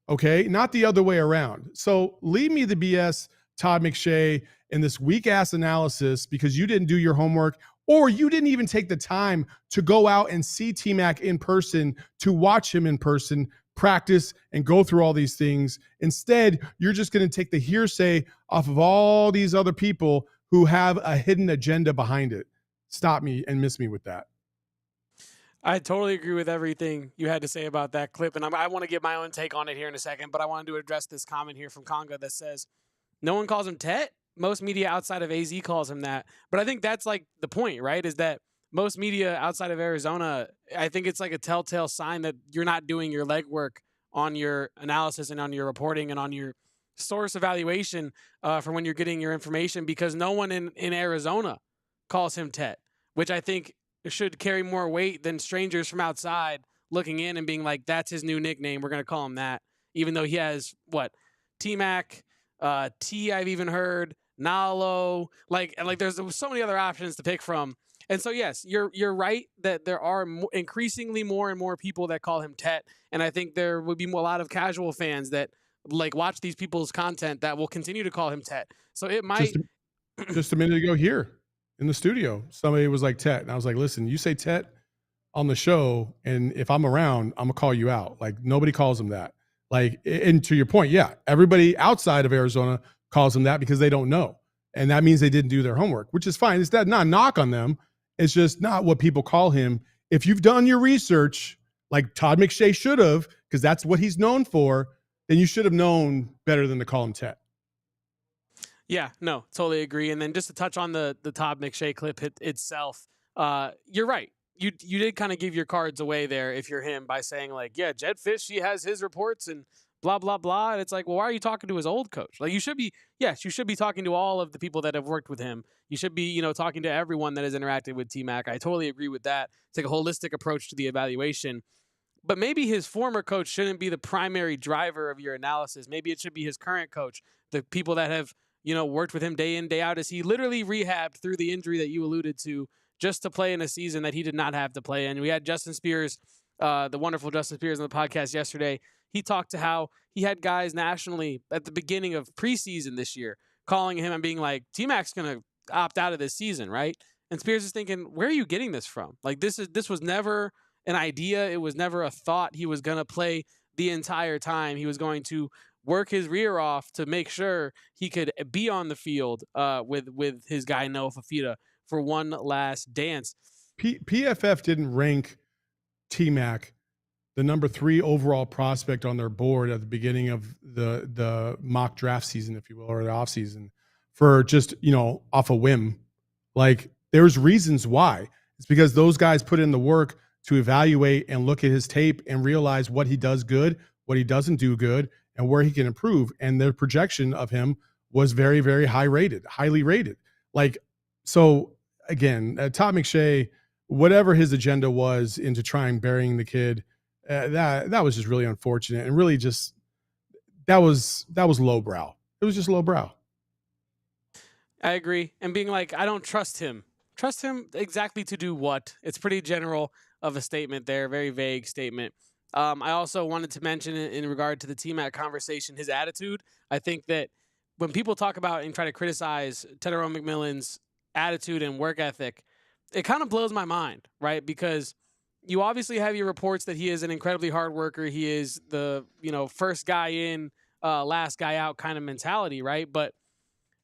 okay? Not the other way around. So leave me the BS, Todd McShay, in this weak-ass analysis because you didn't do your homework or you didn't even take the time to go out and see T-Mac in person, to watch him in person, practice, and go through all these things. Instead, you're just going to take the hearsay off of all these other people who have a hidden agenda behind it. Stop me and miss me with that. I totally agree with everything you had to say about that clip, and I want to get my own take on it here in a second, but I wanted to address this comment here from Conga that says, no one calls him Tet. Most media outside of AZ calls him that. But I think that's like the point, right, is that most media outside of Arizona, I think it's like a telltale sign that you're not doing your legwork on your analysis and on your reporting and on your source evaluation for when you're getting your information, because no one in Arizona calls him Tet, which I think should carry more weight than strangers from outside looking in and being like, that's his new nickname, we're going to call him that, even though he has, T-Mac, T I've even heard, Nalo, like there's so many other options to pick from. And so, yes, you're right that there are increasingly more and more people that call him Tet, and I think there would be a lot of casual fans that like watch these people's content that will continue to call him Tet. So it might... Just a minute ago here in the studio, somebody was like Tet, and I was like, listen, you say Tet on the show, and if I'm around, I'm gonna call you out. Like, nobody calls him that. Like, and to your point, yeah, everybody outside of Arizona calls him that because they don't know, and that means they didn't do their homework, which is fine. It's not a knock on them. It's just not what people call him. If you've done your research, like Todd McShay should have, because that's what he's known for, then you should have known better than to call him Tet. Yeah, no, totally agree. And then just to touch on the Todd McShay clip itself, you're right. You did kind of give your cards away there if you're him by saying like, yeah, Jedd Fisch, he has his reports and blah blah blah. And it's like, well, why are you talking to his old coach? Like, you should be, yes, you should be talking to all of the people that have worked with him. You should be, talking to everyone that has interacted with T-Mac. I totally agree with that. Take a holistic approach to the evaluation. But maybe his former coach shouldn't be the primary driver of your analysis. Maybe it should be his current coach, the people that have worked with him day in, day out, as he literally rehabbed through the injury that you alluded to just to play in a season that he did not have to play in. We had Justin Spears, the wonderful Justin Spears on the podcast yesterday. He talked to how he had guys nationally at the beginning of preseason this year calling him and being like, T-Mac's going to opt out of this season, right? And Spears is thinking, where are you getting this from? Like, this was never an idea. It was never a thought. He was going to play the entire time. He was going to work his rear off to make sure he could be on the field with his guy Noah Fafita for one last dance. PFF didn't rank T-Mac the number 3 overall prospect on their board at the beginning of the mock draft season, if you will, or the offseason, for just, off a whim. Like, there's reasons why. It's because those guys put in the work to evaluate and look at his tape and realize what he does good, what he doesn't do good, and where he can improve. And their projection of him was very, very highly rated. Like, so again, Todd McShay, whatever his agenda was into trying burying the kid, that was just really unfortunate, and really just that was lowbrow. It was just lowbrow. I agree. And being like, I don't trust him. Trust him exactly to do what? It's pretty general of a statement there, very vague statement. I also wanted to mention in regard to the T-Mac conversation, his attitude. I think that when people talk about and try to criticize Tetairoa McMillan's attitude and work ethic, it kind of blows my mind, right? Because you obviously have your reports that he is an incredibly hard worker. He is the, first guy in, last guy out kind of mentality, right? But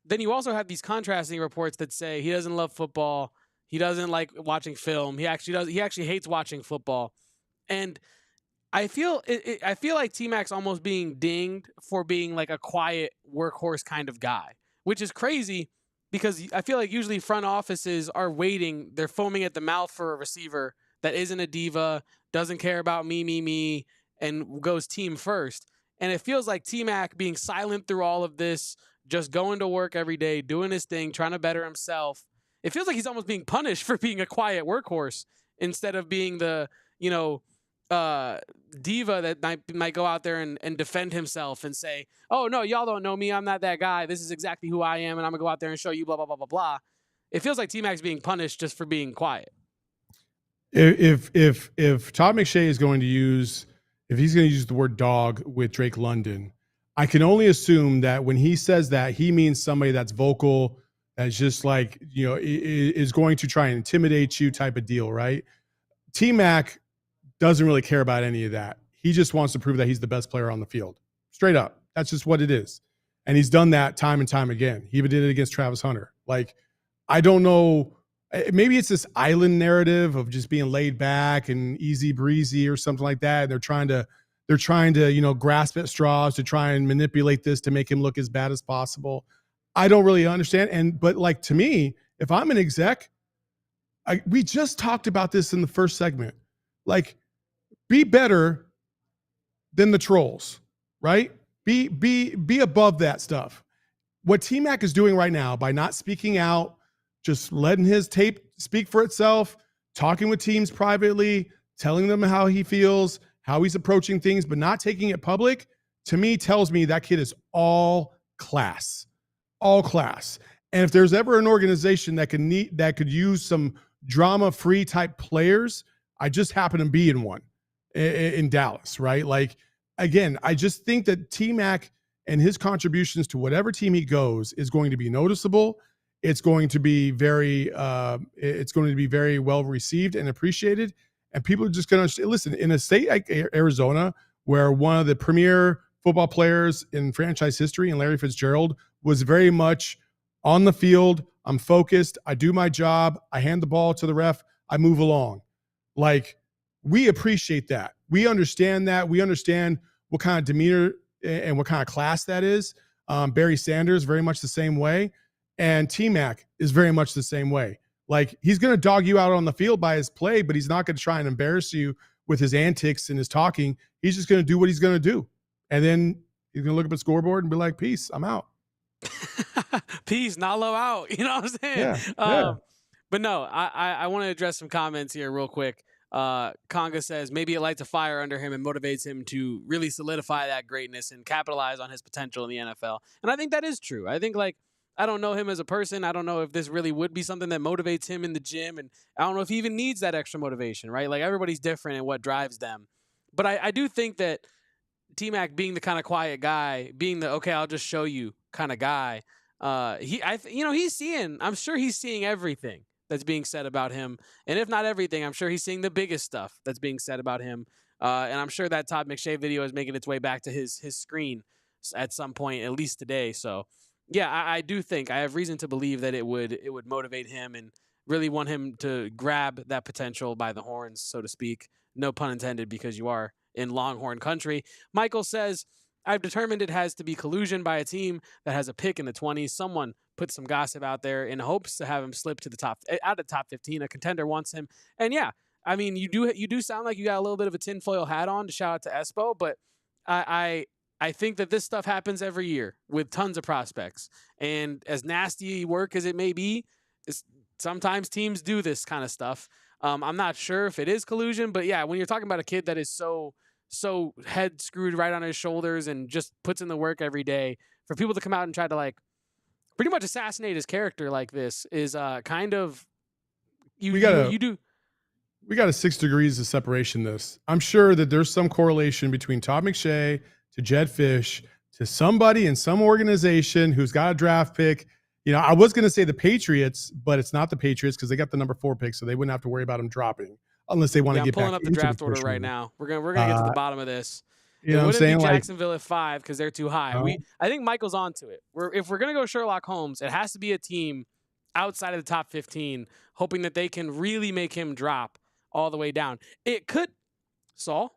then you also have these contrasting reports that say he doesn't love football. He doesn't like watching film. He actually hates watching football. And I feel like T-Mac's almost being dinged for being like a quiet workhorse kind of guy, which is crazy because I feel like usually front offices are waiting. They're foaming at the mouth for a receiver that isn't a diva, doesn't care about me, and goes team first. And it feels like T-Mac being silent through all of this, just going to work every day, doing his thing, trying to better himself. It feels like he's almost being punished for being a quiet workhorse instead of being the, diva that might go out there and defend himself and say, oh, no, y'all don't know me. I'm not that guy. This is exactly who I am, and I'm going to go out there and show you blah, blah, blah, blah, blah. It feels like T-Mac's being punished just for being quiet. If Todd McShay is going to use, if he's going to use the word dog with Drake London, I can only assume that when he says that, he means somebody that's vocal, that's just like, is going to try and intimidate you type of deal, right? T-Mac doesn't really care about any of that. He just wants to prove that he's the best player on the field. Straight up. That's just what it is. And he's done that time and time again. He even did it against Travis Hunter. Like, I don't know. Maybe it's this island narrative of just being laid back and easy breezy or something like that. They're trying to, grasp at straws to try and manipulate this to make him look as bad as possible. I don't really understand. But like, to me, if I'm an exec, we just talked about this in the first segment. Like, be better than the trolls, right? Be above that stuff. What T-Mac is doing right now by not speaking out, just letting his tape speak for itself, talking with teams privately, telling them how he feels, how he's approaching things, but not taking it public, to me tells me that kid is all class. And if there's ever an organization that could use some drama-free type players, I just happen to be in one in Dallas, right? Like, again, I just think that T-Mac and his contributions to whatever team he goes is going to be noticeable. It's going to be very well received and appreciated. And people are just going to listen. In a state like Arizona, where one of the premier football players in franchise history, and Larry Fitzgerald, was very much on the field. I'm focused. I do my job. I hand the ball to the ref. I move along. Like, we appreciate that. We understand that. We understand what kind of demeanor and what kind of class that is. Barry Sanders, very much the same way. And T-Mac is very much the same way. Like, he's going to dog you out on the field by his play, but he's not going to try and embarrass you with his antics and his talking. He's just going to do what he's going to do. And then he's going to look up at the scoreboard and be like, peace, I'm out. Peace, Nalo out. You know what I'm saying? Yeah. But no, I want to address some comments here real quick. Conga says maybe it lights a fire under him and motivates him to really solidify that greatness and capitalize on his potential in the NFL. And I think that is true. I think, like, I don't know him as a person. I don't know if this really would be something that motivates him in the gym. And I don't know if he even needs that extra motivation, right? Like, everybody's different in what drives them. But I do think that T-Mac being the kind of quiet guy, being the, okay, I'll just show you kind of guy, he's seeing, I'm sure he's seeing everything that's being said about him. And if not everything, I'm sure he's seeing the biggest stuff that's being said about him. And I'm sure that Todd McShay video is making its way back to his screen at some point, at least today. So, yeah, I do think I have reason to believe that it would motivate him and really want him to grab that potential by the horns, so to speak. No pun intended, because you are in Longhorn country. Michael says, I've determined it has to be collusion by a team that has a pick in the 20s. Someone put some gossip out there in hopes to have him slip to out of the top 15. A contender wants him. And yeah, I mean, you do sound like you got a little bit of a tinfoil hat on, to shout out to Espo, but I think that this stuff happens every year with tons of prospects. And as nasty work as it may be, sometimes teams do this kind of stuff. I'm not sure if it is collusion, but yeah, when you're talking about a kid that is so head screwed right on his shoulders and just puts in the work every day, for people to come out and try to, like, pretty much assassinate his character like this is kind of we got a 6 degrees of separation. This, I'm sure that there's some correlation between Todd McShay to Jedd Fisch to somebody in some organization who's got a draft pick. You know, I was going to say the Patriots, but it's not the Patriots because they got the number 4 pick, so they wouldn't have to worry about him dropping unless they want to get back. I'm pulling up the draft order right now. We're gonna get to the bottom of this. You know what I'm saying? Be Jacksonville at 5 because they're too high. No. I think Michael's onto it. If we're gonna go Sherlock Holmes, it has to be a team outside of the top 15, hoping that they can really make him drop all the way down. It could, Saul.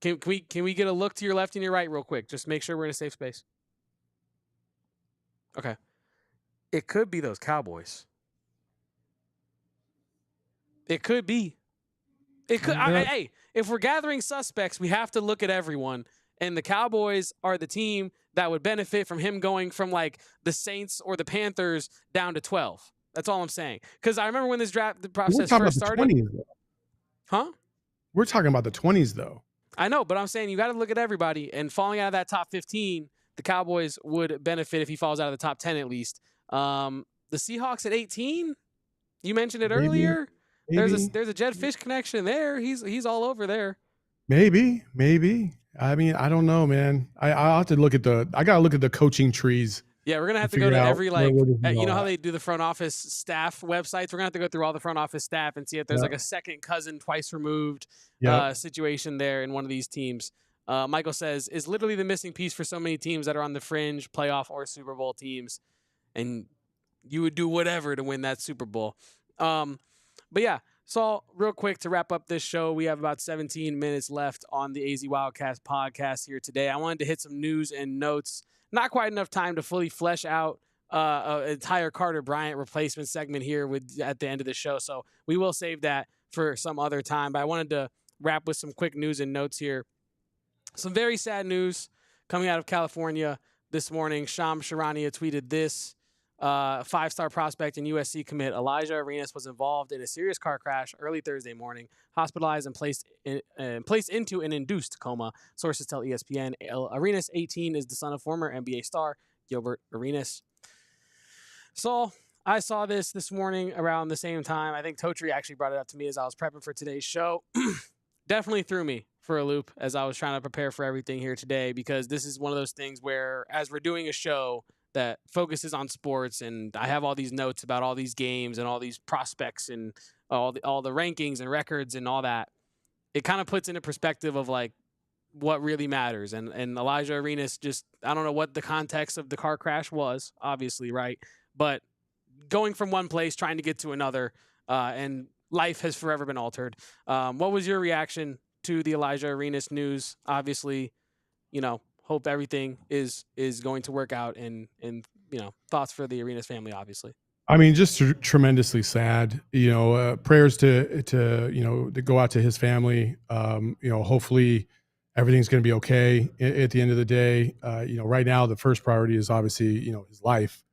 Can we get a look to your left and your right real quick? Just make sure we're in a safe space. Okay. It could be those Cowboys. It could be. It could. Hey, if we're gathering suspects, we have to look at everyone. And the Cowboys are the team that would benefit from him going from, like, the Saints or the Panthers down to 12. That's all I'm saying. Because I remember when this draft process first started. 20s, huh? We're talking about the 20s, though. I know, but I'm saying you got to look at everybody. And falling out of that top 15, the Cowboys would benefit if he falls out of the top 10 at least. The Seahawks at 18, you mentioned it earlier. Maybe. There's a Jedd Fisch connection there. He's all over there. Maybe. I mean, I don't know, man. I'll have to look at I gotta look at the coaching trees. Yeah, we're gonna have to go to every, like, you know how they do the front office staff websites. We're gonna have to go through all the front office staff and see if there's like a second cousin twice removed situation there in one of these teams. Michael says is literally the missing piece for so many teams that are on the fringe, playoff or Super Bowl teams, and you would do whatever to win that Super Bowl. But yeah, Saul, real quick to wrap up this show, we have about 17 minutes left on the AZ Wildcats podcast here today. I wanted to hit some news and notes. Not quite enough time to fully flesh out an entire Carter Bryant replacement segment here at the end of the show, so we will save that for some other time. But I wanted to wrap with some quick news and notes here. Some very sad news coming out of California this morning. Shams Charania tweeted this. 5-star prospect and USC commit Alijah Arenas was involved in a serious car crash early Thursday morning, hospitalized and placed into an induced coma. Sources tell ESPN. Arenas, 18, is the son of former NBA star Gilbert Arenas. Saul, I saw this morning around the same time. I think Totri actually brought it up to me as I was prepping for today's show. Definitely threw me for a loop as I was trying to prepare for everything here today, because this is one of those things where, as we're doing a show that focuses on sports, and I have all these notes about all these games and all these prospects and all the rankings and records and all that, it kind of puts into perspective of, like, what really matters. And Alijah Arenas, just, I don't know what the context of the car crash was, obviously, right? But going from one place, trying to get to another, and life has forever been altered. What was your reaction to the Alijah Arenas news? Obviously, you know, hope everything is going to work out, and thoughts for the Arenas family, obviously. I mean, just tremendously sad. Prayers to go out to his family. Hopefully everything's going to be okay at the end of the day. Right now the first priority is obviously his life.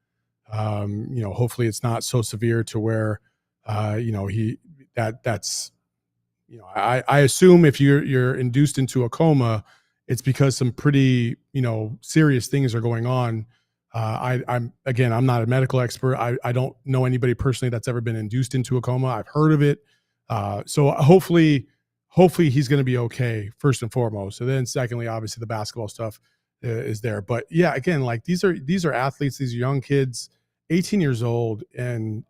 Hopefully it's not so severe to where that's I assume if you're induced into a coma, it's because some pretty serious things are going on. I'm not a medical expert. I don't know anybody personally that's ever been induced into a coma. I've heard of it. So hopefully he's going to be okay first and foremost. And then secondly, obviously the basketball stuff is there. But yeah, again, like these are athletes, these are young kids, 18 years old. And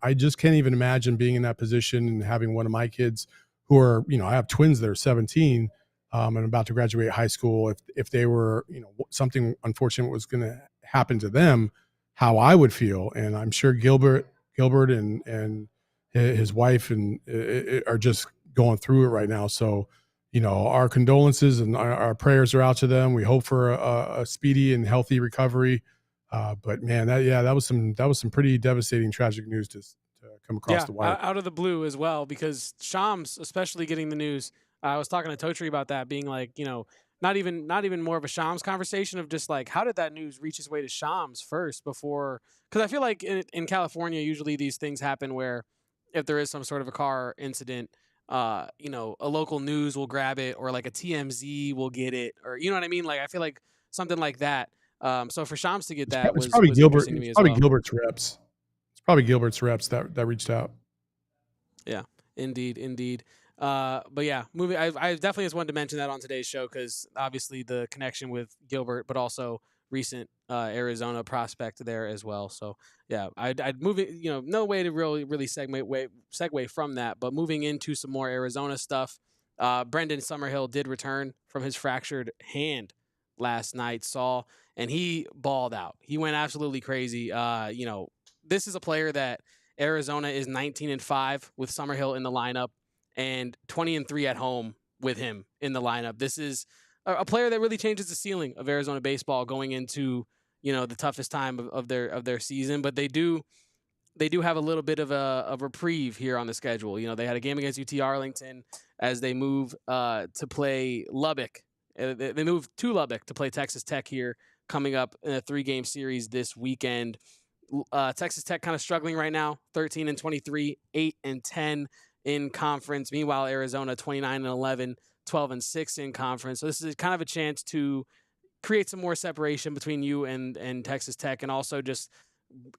I just can't even imagine being in that position and having one of my kids who are, I have twins that are 17 and about to graduate high school. If they were, something unfortunate was going to happen to them, how I would feel. And I'm sure Gilbert and his wife are just going through it right now. So, our condolences and our prayers are out to them. We hope for a speedy and healthy recovery. But man, that was some pretty devastating, tragic news to come across the wire. Out of the blue as well, because Shams, especially getting the news. I was talking to Totri about that, being like, not even more of a Shams conversation of just like, how did that news reach its way to Shams first before? Because I feel like in California, usually these things happen where if there is some sort of a car incident, a local news will grab it, or like a TMZ will get it, or you know what I mean? Like, I feel like something like that. So for Shams to get that was probably Gilbert. To me as probably well. Gilbert's reps. It's probably Gilbert's reps that reached out. Yeah, indeed. But yeah, moving. I definitely just wanted to mention that on today's show because obviously the connection with Gilbert, but also recent Arizona prospect there as well. So yeah, I'd move it. No way to really segue from that, but moving into some more Arizona stuff. Brendan Summerhill did return from his fractured hand last night, Saul, and he balled out. He went absolutely crazy. This is a player that Arizona is 19-5 with Summerhill in the lineup, and 20-3 at home with him in the lineup. This is a player that really changes the ceiling of Arizona baseball going into the toughest time of their season. But they do have a little bit of a reprieve here on the schedule. They had a game against UT Arlington as they move to play Lubbock. They move to Lubbock to play Texas Tech here coming up in a 3-game series this weekend. Texas Tech kind of struggling right now, 13-23, 8-10 in conference. Meanwhile, Arizona 29-11, 12-6 in conference. So this is kind of a chance to create some more separation between you and Texas Tech, and also just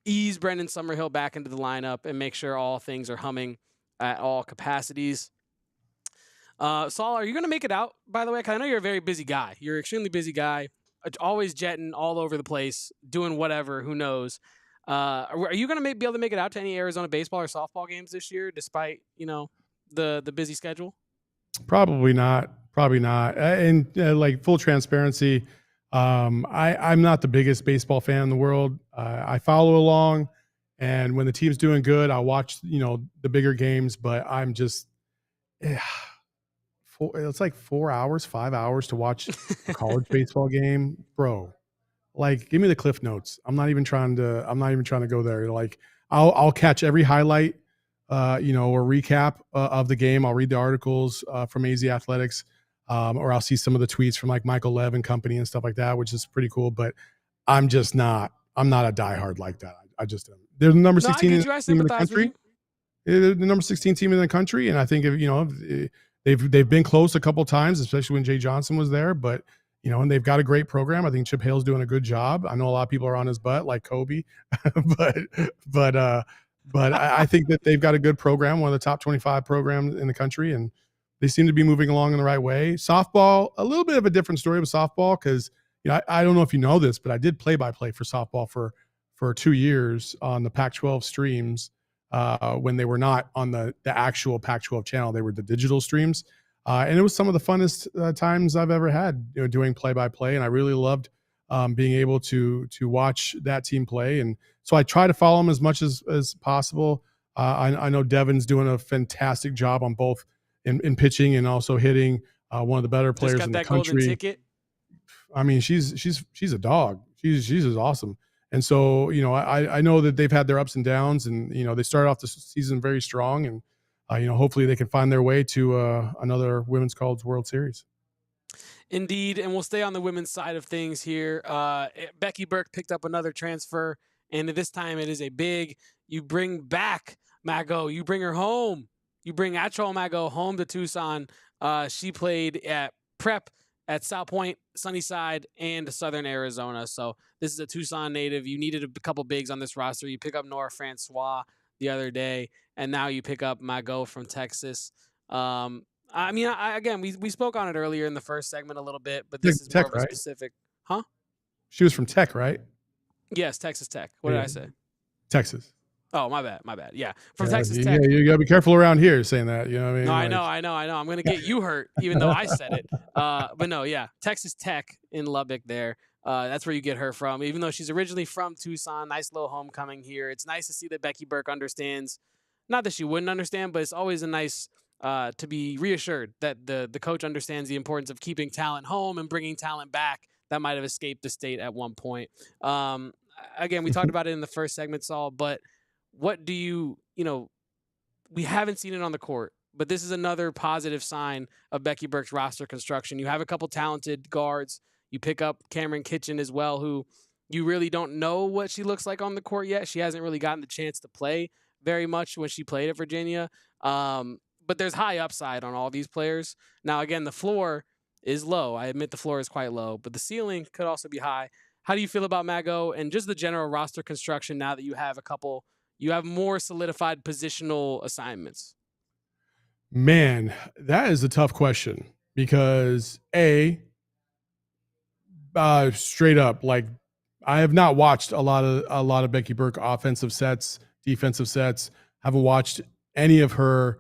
ease Brendan Summerhill back into the lineup and make sure all things are humming at all capacities. Saul, are you going to make it out, by the way? Because I know you're a very busy guy. You're an extremely busy guy, always jetting all over the place, doing whatever, who knows. Are you going to be able to make it out to any Arizona baseball or softball games this year, despite the busy schedule? Probably not. And like full transparency, I'm not the biggest baseball fan in the world. I follow along, and when the team's doing good, I watch the bigger games. But I'm just, it's like 5 hours to watch a college baseball game, bro. Like, give me the Cliff Notes. I'm not even trying to go there. Like, I'll catch every highlight, or recap of the game. I'll read the articles from AZ Athletics, or I'll see some of the tweets from like Michael Lev and company and stuff like that, which is pretty cool. But I'm not a diehard like that. I just am. They're the number 16 team in the country. They're the number 16 team in the country, and I think they've been close a couple times, especially when Jay Johnson was there. But and they've got a great program. I think Chip Hale's doing a good job. I know a lot of people are on his butt, like Kobe, but I think that they've got a good program, one of the top 25 programs in the country, and they seem to be moving along in the right way. Softball, a little bit of a different story with softball because I don't know if you know this, but I did play-by-play for softball for 2 years on the Pac-12 streams when they were not on the actual Pac-12 channel. They were the digital streams. And it was some of the funnest times I've ever had doing play-by-play, and I really loved being able to watch that team play. And so I try to follow them as much as possible. I know Devin's doing a fantastic job on both in pitching and also hitting. One of the better players in the country. Golden ticket. I mean, she's a dog. She's just awesome. And so, you know, I know that they've had their ups and downs, and, you know, they started off the season very strong, and, you know, hopefully they can find their way to another Women's College World Series. Indeed, and we'll stay on the women's side of things here. Becky Burke picked up another transfer, and this time it is a big, you bring back Mago, you bring her home. You bring Tetairoa Mago home to Tucson. She played at prep at South Point, Sunnyside, and Southern Arizona. So this is a Tucson native. You needed a couple bigs on this roster. You pick up Nora Francois the other day, and now you pick up Mago from Texas. I mean, again, we spoke on it earlier in the first segment a little bit, but this is more of a specific. Huh? She was from Tech, right? Yes, Texas Tech. What did I say? Texas. Oh, my bad. Yeah, from Texas Tech. Yeah, you got to be careful around here saying that. You know what I mean? No, I know. I'm going to get you hurt, even though I said it. But no, yeah, Texas Tech in Lubbock there. That's where you get her from. Even though she's originally from Tucson, nice little homecoming here. It's nice to see that Becky Burke understands. Not that she wouldn't understand, but it's always a nice to be reassured that the coach understands the importance of keeping talent home and bringing talent back that might have escaped the state at one point. Again, we talked about it in the first segment, Saul, but what do you know, we haven't seen it on the court, but this is another positive sign of Becky Burke's roster construction. You have a couple talented guards. You pick up Cameron Kitchen as well, who you really don't know what she looks like on the court yet. She hasn't really gotten the chance to play very much when she played at Virginia. But there's high upside on all these players. Now, again, the floor is low. I admit the floor is quite low, but the ceiling could also be high. How do you feel about Mago and just the general roster construction now that you have more solidified positional assignments? Man, that is a tough question because straight up, like, I have not watched a lot of Becky Burke offensive sets, defensive sets. Haven't watched any of her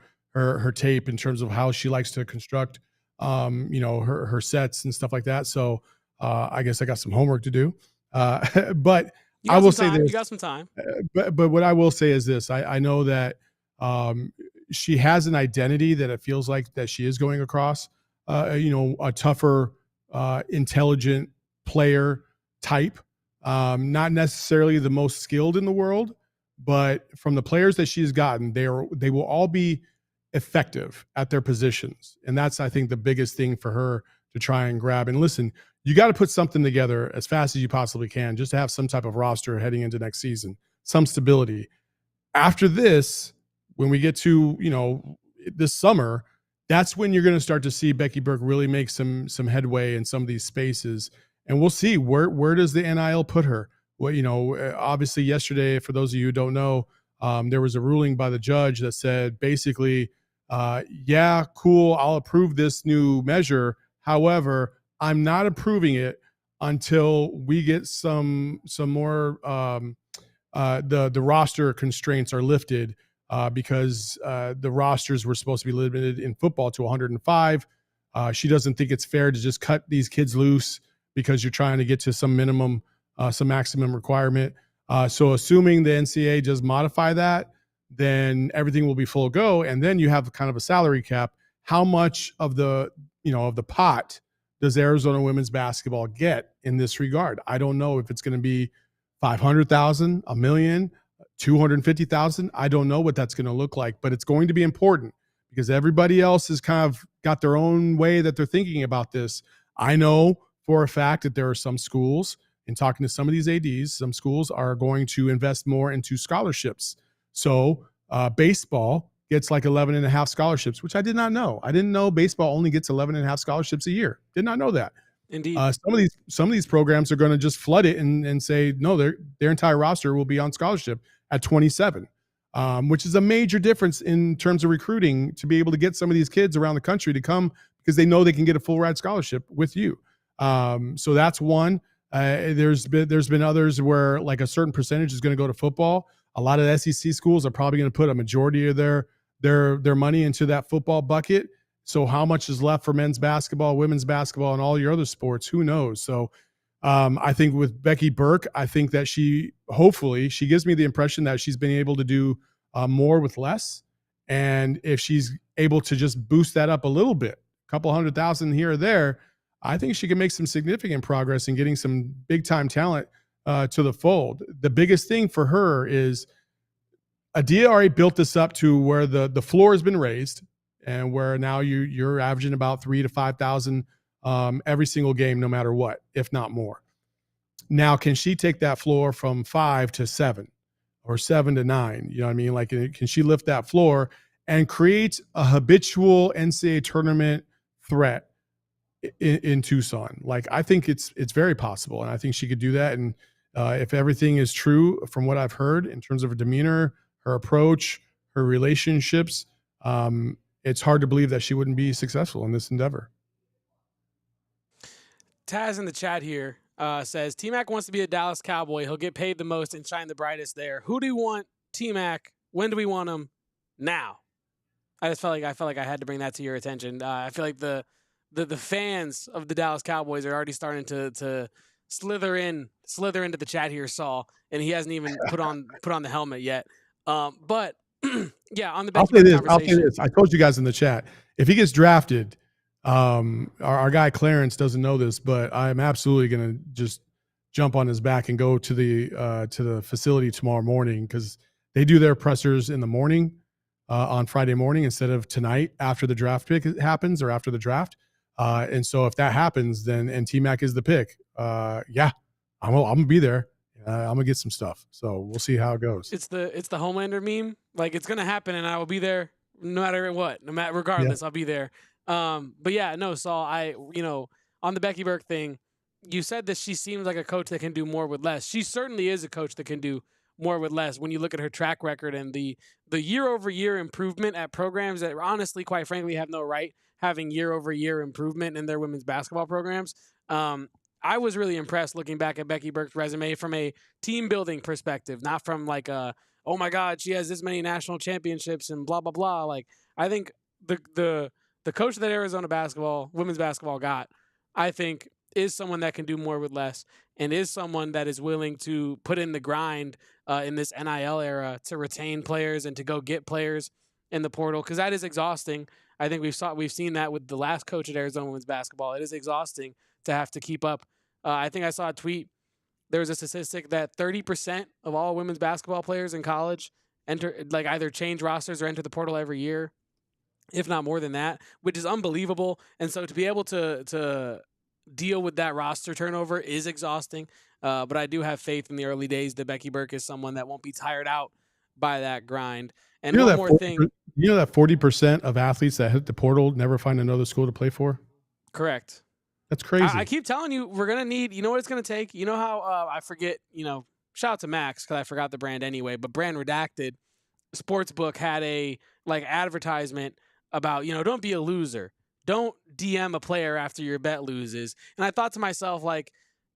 tape in terms of how she likes to construct, you know, her sets and stuff like that. So I guess I got some homework to do. But I will say this. You got some time. But what I will say is this. I know that she has an identity that it feels like that she is going across, you know, a tougher, intelligent player type. Not necessarily the most skilled in the world, but from the players that she's gotten, they will all be effective at their positions. And that's, I think, the biggest thing for her to try and grab. And listen, you got to put something together as fast as you possibly can, just to have some type of roster heading into next season, some stability. After this, when we get to, you know, this summer, that's when you're going to start to see Becky Burke really make some headway in some of these spaces. And we'll see where does the NIL put her? Well, you know, obviously yesterday, for those of you who don't know, there was a ruling by the judge that said basically, yeah, cool, I'll approve this new measure. However, I'm not approving it until we get some more the roster constraints are lifted, because the rosters were supposed to be limited in football to 105. She doesn't think it's fair to just cut these kids loose because you're trying to get to some minimum, some maximum requirement. So assuming the NCAA does modify that, then everything will be full go. And then you have kind of a salary cap. How much of the pot does Arizona women's basketball get in this regard? I don't know if it's going to be 500,000, $1 million, 250,000. I don't know what that's going to look like, but it's going to be important because everybody else has kind of got their own way that they're thinking about this. I know for a fact that there are some schools, in talking to some of these ADs, some schools are going to invest more into scholarships. So baseball gets like 11.5 scholarships, which I did not know. I didn't know baseball only gets 11.5 scholarships a year. Did not know that. Indeed. Some of these programs are going to just flood it and say, no, their entire roster will be on scholarship at 27, which is a major difference in terms of recruiting to be able to get some of these kids around the country to come because they know they can get a full ride scholarship with you. So that's one. There's been others where like a certain percentage is going to go to football. A lot of SEC schools are probably going to put a majority of their money into that football bucket. So how much is left for men's basketball, women's basketball, and all your other sports? Who knows? So I think with Becky Burke, I think that hopefully she gives me the impression that she's been able to do more with less. And if she's able to just boost that up a little bit, a couple 100,000 here or there, I think she can make some significant progress in getting some big time talent to the fold. The biggest thing for her is Adia already built this up to where the floor has been raised, and where now you're averaging about 3,000 to 5,000 every single game, no matter what, if not more. Now, can she take that floor from 5 to 7 or 7 to 9? You know what I mean? Like, can she lift that floor and create a habitual NCAA tournament threat in Tucson? Like, I think it's very possible, and I think she could do that. And if everything is true from what I've heard in terms of her demeanor, her approach, her relationships, it's hard to believe that she wouldn't be successful in this endeavor. Taz in the chat here says, T-Mac wants to be a Dallas Cowboy. He'll get paid the most and shine the brightest there. Who do you want, T-Mac? When do we want him? Now. I felt like I had to bring that to your attention. I feel like the fans of the Dallas Cowboys are already starting to slither into the chat here, Saul, and he hasn't even put on the helmet yet. But yeah, on the Becky Burke I'll say this. I told you guys in the chat, if he gets drafted, our guy Clarence doesn't know this, but I'm absolutely going to just jump on his back and go to the facility tomorrow morning, because they do their pressers in the morning on Friday morning instead of tonight after the draft pick happens, or after the draft. And so if that happens, then and T-Mac is the pick, yeah, I'm gonna be there. I'm gonna get some stuff. So we'll see how it goes. It's the Homelander meme. Like, it's gonna happen, and I will be there no matter what, regardless. Yeah. I'll be there. But yeah, no, Saul, on the Becky Burke thing, you said that she seems like a coach that can do more with less. She certainly is a coach that can do more with less when you look at her track record and the year-over-year improvement at programs that honestly, quite frankly, have no right having year-over-year improvement in their women's basketball programs. I was really impressed looking back at Becky Burke's resume from a team-building perspective, not from like oh my God, she has this many national championships and blah, blah, blah. Like, I think the coach that Arizona women's basketball got, I think, is someone that can do more with less, and is someone that is willing to put in the grind in this NIL era to retain players and to go get players in the portal, because that is exhausting. I think we've seen that with the last coach at Arizona women's basketball. It is exhausting to have to keep up. I think I saw a tweet. There was a statistic that 30% of all women's basketball players in college either change rosters or enter the portal every year, if not more than that, which is unbelievable. And so to be able to deal with that roster turnover is exhausting. But I do have faith in the early days that Becky Burke is someone that won't be tired out by that grind. And one more thing. You know that 40% of athletes that hit the portal never find another school to play for? Correct. That's crazy. I keep telling you, we're going to need, you know what it's going to take? You know how I forget, shout out to Max because I forgot the brand anyway, but Brand Redacted Sportsbook had a advertisement about, don't be a loser. Don't DM a player after your bet loses. And I thought to myself, like,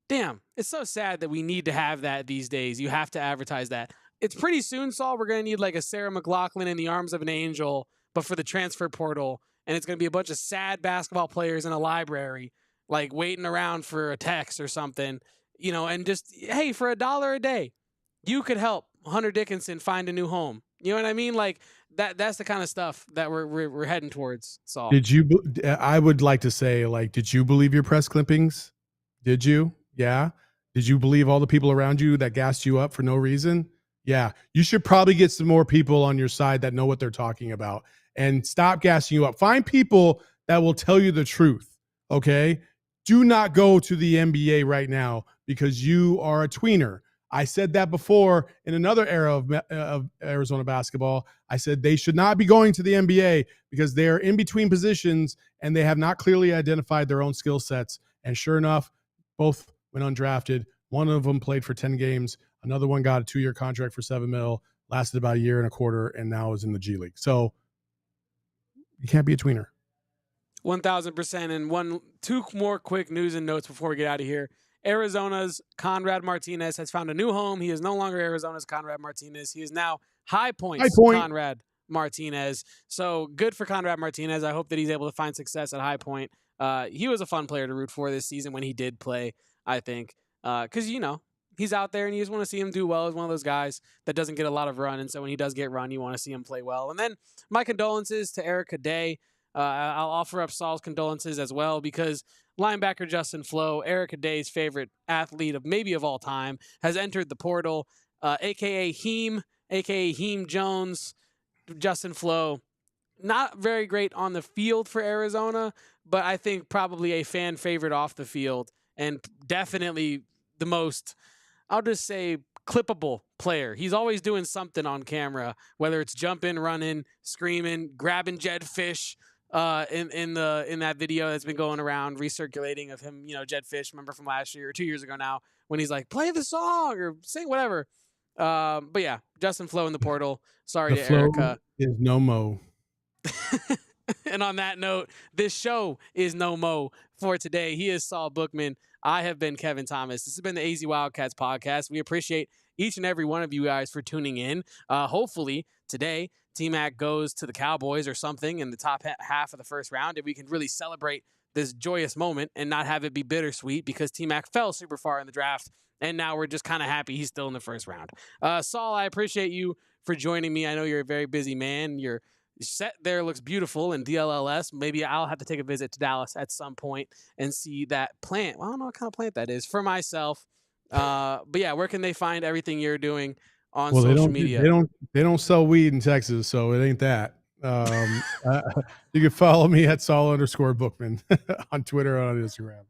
damn, it's so sad that we need to have that these days. You have to advertise that. It's pretty soon, Saul, we're going to need like a Sarah McLachlan in the arms of an angel, but for the transfer portal. And it's going to be a bunch of sad basketball players in a library, like waiting around for a text or something, and just, hey, for $1 a day, you could help Hunter Dickinson find a new home. You know what I mean? Like that's the kind of stuff that we're heading towards, Saul. I would like to say, like, did you believe your press clippings? Did you? Yeah. Did you believe all the people around you that gassed you up for no reason? Yeah. You should probably get some more people on your side that know what they're talking about and stop gassing you up. Find people that will tell you the truth. Okay. Do not go to the NBA right now because you are a tweener. I said that before in another era of Arizona basketball. I said they should not be going to the NBA because they are in between positions and they have not clearly identified their own skill sets. And sure enough, both went undrafted. One of them played for 10 games. Another one got a 2-year contract for $7 million, lasted about a year and a quarter, and now is in the G League. So you can't be a tweener. 1,000%. And two more quick news and notes before we get out of here. Arizona's Conrad Martinez has found a new home. He is no longer Arizona's Conrad Martinez. He is now High Point's Conrad Martinez. So good for Conrad Martinez. I hope that he's able to find success at High Point. He was a fun player to root for this season when he did play, I think. Because, he's out there and you just want to see him do well. He's one of those guys that doesn't get a lot of run. And so when he does get run, you want to see him play well. And then my condolences to Erica Day. I'll offer up Saul's condolences as well because linebacker Justin Flo, Erica Day's favorite athlete of all time, has entered the portal, a.k.a. Heem, a.k.a. Heem Jones. Justin Flo, not very great on the field for Arizona, but I think probably a fan favorite off the field, and definitely the most, I'll just say, clippable player. He's always doing something on camera, whether it's jumping, running, screaming, grabbing Jedd Fisch in that video that's been going around, recirculating of him, Jedd Fisch, remember from last year or 2 years ago now, when he's like, play the song or sing whatever. But yeah, Justin Flo in the portal. Sorry to Erica. Is no mo. And on that note, this show is no mo for today. He is Saul Bookman. I have been Kevin Thomas. This has been the AZ Wildcats podcast. We appreciate each and every one of you guys for tuning in. Hopefully today, T-Mac goes to the Cowboys or something in the top half of the first round, and we can really celebrate this joyous moment and not have it be bittersweet because T-Mac fell super far in the draft, and now we're just kind of happy he's still in the first round. Saul, I appreciate you for joining me. I know you're a very busy man. Your set there looks beautiful in DLLS. Maybe I'll have to take a visit to Dallas at some point and see that plant. Well, I don't know what kind of plant that is for myself. But yeah, where can they find everything you're doing on social media? They don't sell weed in Texas, so it ain't that. You can follow me at Saul_Bookman on Twitter and on Instagram.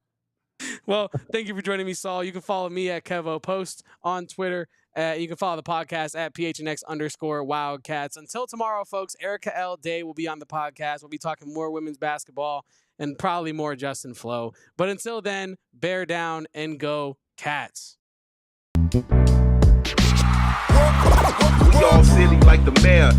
Well, thank you for joining me, Saul. You can follow me at Kevo Post on Twitter. You can follow the podcast at PHNX_Wildcats. Until tomorrow, folks, Erica L. Day will be on the podcast. We'll be talking more women's basketball and probably more Justin Flo. But until then, bear down and go Cats. We all silly like the mayor.